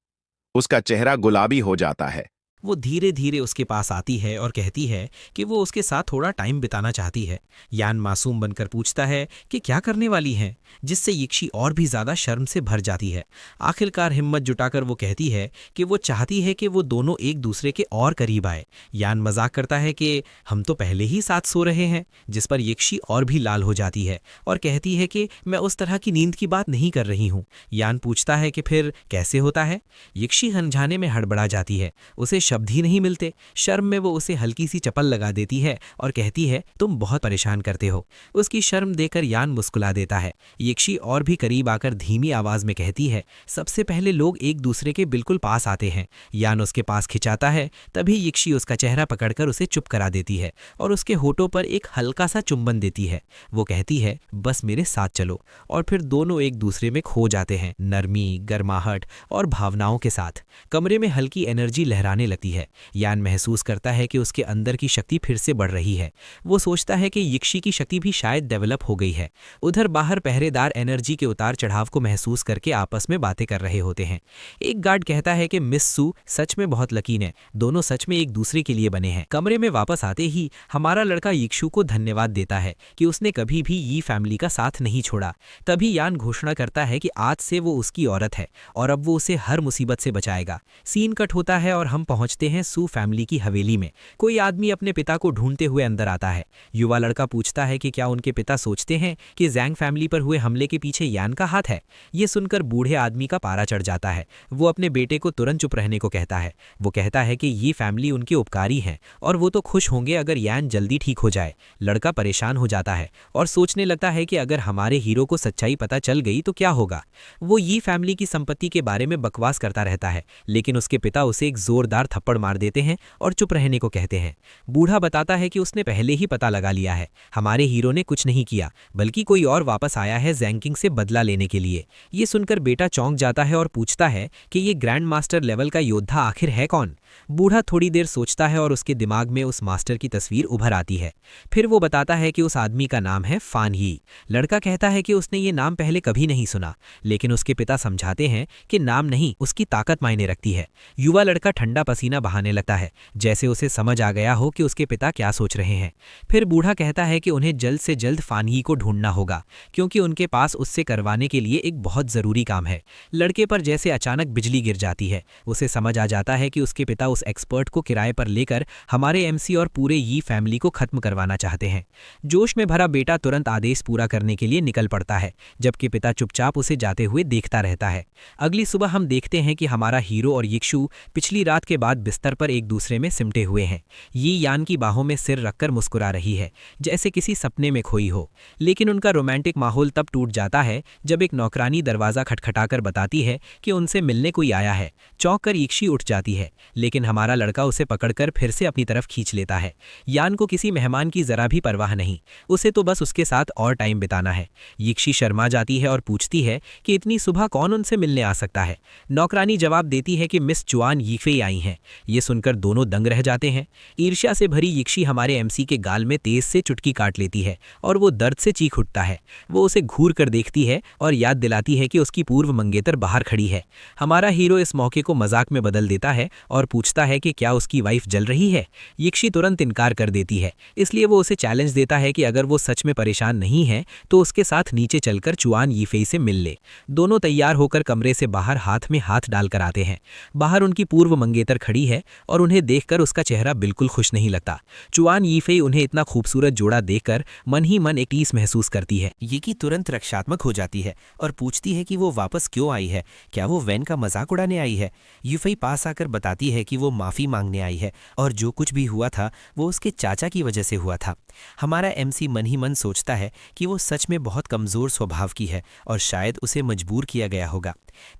उसका चेहरा गुलाबी हो जाता है। वो धीरे धीरे उसके पास आती है और कहती है कि वो उसके साथ थोड़ा टाइम बिताना चाहती है। यान मासूम बनकर पूछता है कि क्या करने वाली हैं, जिससे यिक्शी और भी ज्यादा शर्म से भर जाती है। आखिरकार हिम्मत जुटाकर वो कहती है कि वो चाहती है कि वो दोनों एक दूसरे के और करीब आए। यान मजाक करता है कि हम तो पहले ही साथ सो रहे हैं, जिस पर यिक्शी और भी लाल हो जाती है और कहती है कि मैं उस तरह की नींद की बात नहीं कर रही हूँ। यान पूछता है कि फिर कैसे होता है। यिक्शी अनजाने में हड़बड़ा जाती है। उसे शब्द ही नहीं मिलते। शर्म में वो उसे हल्की सी चपल लगा देती है और कहती है तुम बहुत परेशान करते हो। उसकी शर्म देकर यान मुस्कुला देता है। यिक्शी और भी करीब आकर धीमी आवाज में कहती है सबसे पहले लोग एक दूसरे के बिल्कुल पास आते हैं। यान उसके पास खिंचाता है। तभी यिक्शी उसका चेहरा पकड़कर उसे चुप करा देती है और उसके होठों पर एक हल्का सा चुंबन देती है। वो कहती है बस मेरे साथ चलो, और फिर दोनों एक दूसरे में खो जाते हैं, नरमी, गर्माहट और भावनाओं के साथ। कमरे में हल्की एनर्जी लहराने लगती है। यान महसूस करता है कि उसके अंदर की शक्ति फिर से बढ़ रही है। वो सोचता है कि यिक्शी की शक्ति भी शायद डेवलप हो गई है। उधर बाहर पहरेदार एनर्जी के उतार चढ़ाव को महसूस करके आपस में बातें कर रहे होते हैं। एक गार्ड कहता है कि मिस सू सच में बहुत लकीन है, दोनों सच में एक दूसरे के लिए बने हैं। कमरे में वापस आते ही हमारा लड़का यिक्शु को धन्यवाद देता है कि उसने कभी भी यी फैमिली का साथ नहीं छोड़ा। तभी यान घोषणा करता है कि आज से वो उसकी औरत है और अब वो उसे हर मुसीबत से बचाएगा। सीन कट होता है और हम पहुंचते हैं सू फैमिली की हवेली में। कोई आदमी अपने पिता को ढूंढते हुए अंदर आता है। युवा लड़का पूछता है कि क्या उनके पिता सोचते हैं कि जैंग फैमिली पर हुए हमले के पीछे यान का हाथ है। ये सुनकर बूढ़े आदमी का पारा चढ़ जाता है। वो अपने बेटे को तुरंत चुप रहने को कहता है। वो कहता है कि ये फैमिली उनके उपकारी हैं और वो तो खुश होंगे अगर यान जल्दी ठीक हो जाए। लड़का परेशान हो जाता है और सोचने लगता है कि अगर हमारे हीरो को सच्चाई पता चल गई तो क्या होगा। वो यी फैमिली की संपत्ति के बारे में बकवास करता रहता है, लेकिन उसके पिता उसे एक जोरदार थप्पड़ मार देते हैं और चुप रहने को कहते हैं। बूढ़ा बताता है कि उसने पहले ही पता लगा लिया है, हमारे हीरो ने कुछ नहीं किया बल्कि कोई और वापस आया है जैंकिंग से बदला लेने के लिए। ये सुनकर बेटा चौंक जाता है और पूछता है कि ये ग्रैंड मास्टर लेवल का योद्धा आखिर है कौन। बूढ़ा थोड़ी देर सोचता है और उसके दिमाग में उस मास्टर की तस्वीर उभर आती है। फिर वो बताता है कि उस आदमी का नाम है फान यी। लड़का कहता है कि उसने ये नाम पहले कभी नहीं सुना, लेकिन उसके पिता समझाते हैं कि नाम नहीं, उसकी ताकत मायने रखती है। युवा लड़का ठंडा पसीना बहाने लगता है, जैसे उसे समझ आ गया हो कि उसके पिता क्या सोच रहे हैं। फिर बूढ़ा कहता है कि उन्हें जल्द से जल्द फान यी को ढूंढना होगा, क्योंकि उनके पास उससे करवाने के लिए एक बहुत जरूरी काम है। लड़के पर जैसे अचानक बिजली गिर जाती है। उसे समझ आ जाता है कि उसके पिता उस एक्सपर्ट को किराए पर लेकर हमारे एमसी और पूरे यी फैमिली को खत्म करवाना चाहते हैं। जोश में भरा बेटा तुरंत आदेश पूरा करने के लिए निकल पड़ता है, जबकि पिता चुपचाप उसे जाते हुए देखता रहता है। अगली सुबह हम देखते हैं कि हमारा हीरो और यिक्शु पिछली रात के बाद बिस्तर पर एक दूसरे में सिमटे हुए हैं। यी यान की बाहों में सिर रखकर मुस्कुरा रही है, जैसे किसी सपने में खोई हो। लेकिन उनका रोमांटिक माहौल तब टूट जाता है जब एक नौकरानी दरवाजा खटखटाकर बताती है कि उनसे मिलने कोई आया है। चौंक कर यिक्शी उठ जाती है, लेकिन हमारा लड़का उसे पकड़कर फिर से अपनी तरफ खींच लेता है। यान को किसी मेहमान की जरा भी परवाह नहीं, उसे तो बस उसके साथ और टाइम बिताना है। यिक्शी शर्मा जाती है और पूछती है कि इतनी सुबह कौन उनसे मिलने आ सकता है। नौकरानी जवाब देती है कि मिस चुआन यीफे आई हैं। ये सुनकर दोनों दंग रह जाते हैं। ईर्ष्या से भरी यिक्शी हमारे एमसी के गाल में तेज से चुटकी काट लेती है और वो दर्द से चीख उठता है। वो उसे घूर कर देखती है और याद दिलाती है कि उसकी पूर्व मंगेतर बाहर खड़ी है। हमारा हीरो इस मौके को मजाक में बदल देता है और पूछता है कि क्या उसकी वाइफ जल रही है। यिक्शी तुरंत इनकार कर देती है, इसलिए वो उसे चैलेंज देता है कि अगर वो सच में परेशान नहीं है तो उसके साथ नीचे चलकर चुआन यीफे से मिल ले। दोनों तैयार होकर कमरे से बाहर हाथ में हाथ डालकर आते हैं। बाहर उनकी पूर्व मंगेतर खड़ी खड़ी है और उन्हें देखकर उसका चेहरा बिल्कुल खुश नहीं लगता। चुआन यीफेई उन्हें इतना खूबसूरत जोड़ा देखकर मन ही मन एक टीस महसूस करती है। यिकी तुरंत रक्षात्मक हो जाती है और पूछती है कि वो वापस क्यों आई है, क्या वो वैन का मजाक उड़ाने आई है। यीफेई पास आकर बताती है कि वो माफ़ी मांगने आई है और जो कुछ भी हुआ था वो उसके चाचा की वजह से हुआ था। हमारा एमसी मन ही मन सोचता है कि वो सच में बहुत कमज़ोर स्वभाव की है और शायद उसे मजबूर किया गया होगा।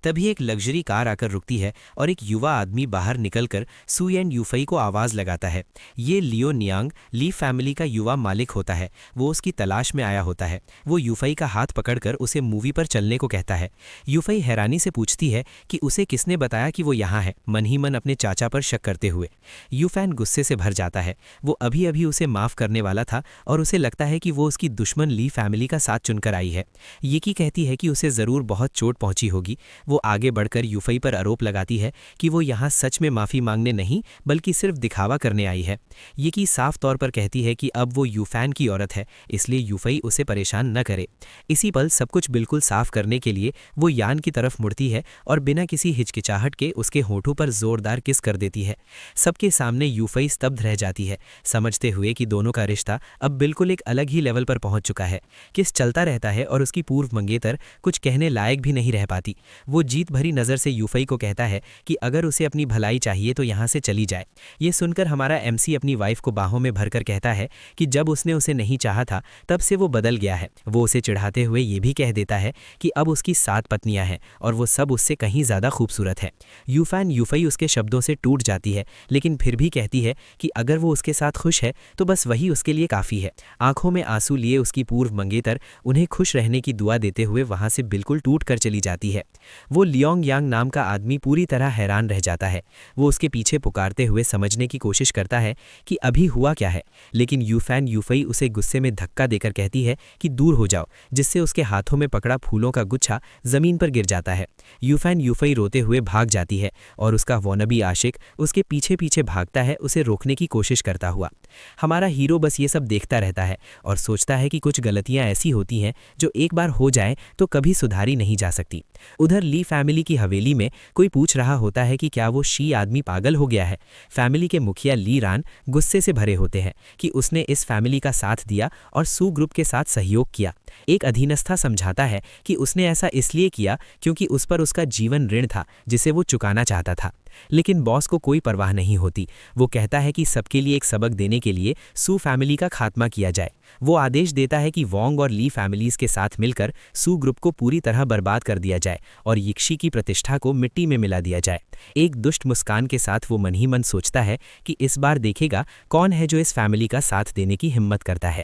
तभी एक लग्जरी कार आकर रुकती है और एक युवा आदमी बाहर निकलकर सुई एंड यूफई को आवाज़ लगाता है। ये लियो नियांग ली फैमिली का युवा मालिक होता है। वो उसकी तलाश में आया होता है। वो यूफई का हाथ पकड़कर उसे मूवी पर चलने को कहता है। यूफई हैरानी से पूछती है कि उसे किसने बताया कि वो यहाँ है, मन ही मन अपने चाचा पर शक करते हुए। यूफैन गुस्से से भर जाता है। वो अभी अभी उसे माफ़ करने वाला था और उसे लगता है कि वो उसकी दुश्मन ली फैमिली का साथ चुनकर आई है। यिकी कहती है कि उसे ज़रूर बहुत चोट पहुंची होगी। वो आगे बढ़कर यूफई पर आरोप लगाती है कि वो यहाँ सच में माफ़ी मांगने नहीं बल्कि सिर्फ दिखावा करने आई है। यिकी साफ तौर पर कहती है कि अब वो यूफैन की औरत है, इसलिए यूफई उसे परेशान न करे। इसी पल सब कुछ बिल्कुल साफ करने के लिए वो यान की तरफ मुड़ती है और बिना किसी हिचकिचाहट के उसके होठों पर जोरदार किस कर देती है। सबके सामने यूफई स्तब्ध रह जाती है, समझते हुए कि दोनों का रिश्ता अब बिल्कुल एक अलग ही लेवल पर पहुंच चुका है। किस चलता रहता है और उसकी पूर्व मंगेतर कुछ कहने लायक भी नहीं रह पाती। वो जीत भरी नज़र से यूफई को कहता है कि अगर उसे अपनी भलाई चाहिए तो यहाँ से चली जाए। ये सुनकर हमारा एमसी अपनी वाइफ को बाहों में भरकर कहता है कि जब उसने उसे नहीं चाहा था तब से वो बदल गया है। वो उसे चिढ़ाते हुए ये भी कह देता है कि अब उसकी 7 पत्नियां हैं और वो सब उससे कहीं ज़्यादा खूबसूरत है। यूफैन यूफई उसके शब्दों से टूट जाती है, लेकिन फिर भी कहती है कि अगर वो उसके साथ खुश है तो बस वही उसके लिए काफ़ी है। आंखों में आंसू लिए उसकी पूर्व मंगेतर उन्हें खुश रहने की दुआ देते हुए वहाँ से बिल्कुल टूट कर चली जाती है। वो लियोंग यांग नाम का आदमी पूरी तरह हैरान रह जाता है। वो उसके पीछे पुकारते हुए समझने की कोशिश करता है कि अभी हुआ क्या है, लेकिन यूफैन यूफई उसे गुस्से में धक्का देकर कहती है कि दूर हो जाओ, जिससे उसके हाथों में पकड़ा फूलों का गुच्छा जमीन पर गिर जाता है। यूफैन यूफई रोते हुए भाग जाती है और उसका वॉनबी आशिक उसके पीछे पीछे भागता है, उसे रोकने की कोशिश करता हुआ। हमारा हीरो बस ये सब देखता रहता है और सोचता है कि कुछ गलतियां ऐसी होती हैं जो एक बार हो जाए तो कभी सुधारी नहीं जा सकती। उधर ली फैमिली की हवेली में कोई पूछ रहा होता है कि क्या वो शी आदमी पागल हो गया है। फैमिली के मुखिया ली रान गुस्से से भरे होते हैं कि उसने इस फैमिली का साथ दिया और सू ग्रुप के साथ सहयोग किया। एक अधीनस्था समझाता है कि उसने ऐसा इसलिए किया क्योंकि उस पर उसका जीवन ऋण था जिसे वो चुकाना चाहता था। लेकिन बॉस को कोई परवाह नहीं होती। वो कहता है कि सबके लिए एक सबक देने के लिए सू फैमिली का खात्मा किया जाए। वो आदेश देता है कि वोंग और ली फैमिलीज के साथ मिलकर सू ग्रुप को पूरी तरह बर्बाद कर दिया जाए और यिक्शी की प्रतिष्ठा को मिट्टी में मिला दिया जाए। एक दुष्ट मुस्कान के साथ वो मन ही मन सोचता है कि इस बार देखेगा कौन है जो इस फैमिली का साथ देने की हिम्मत करता है।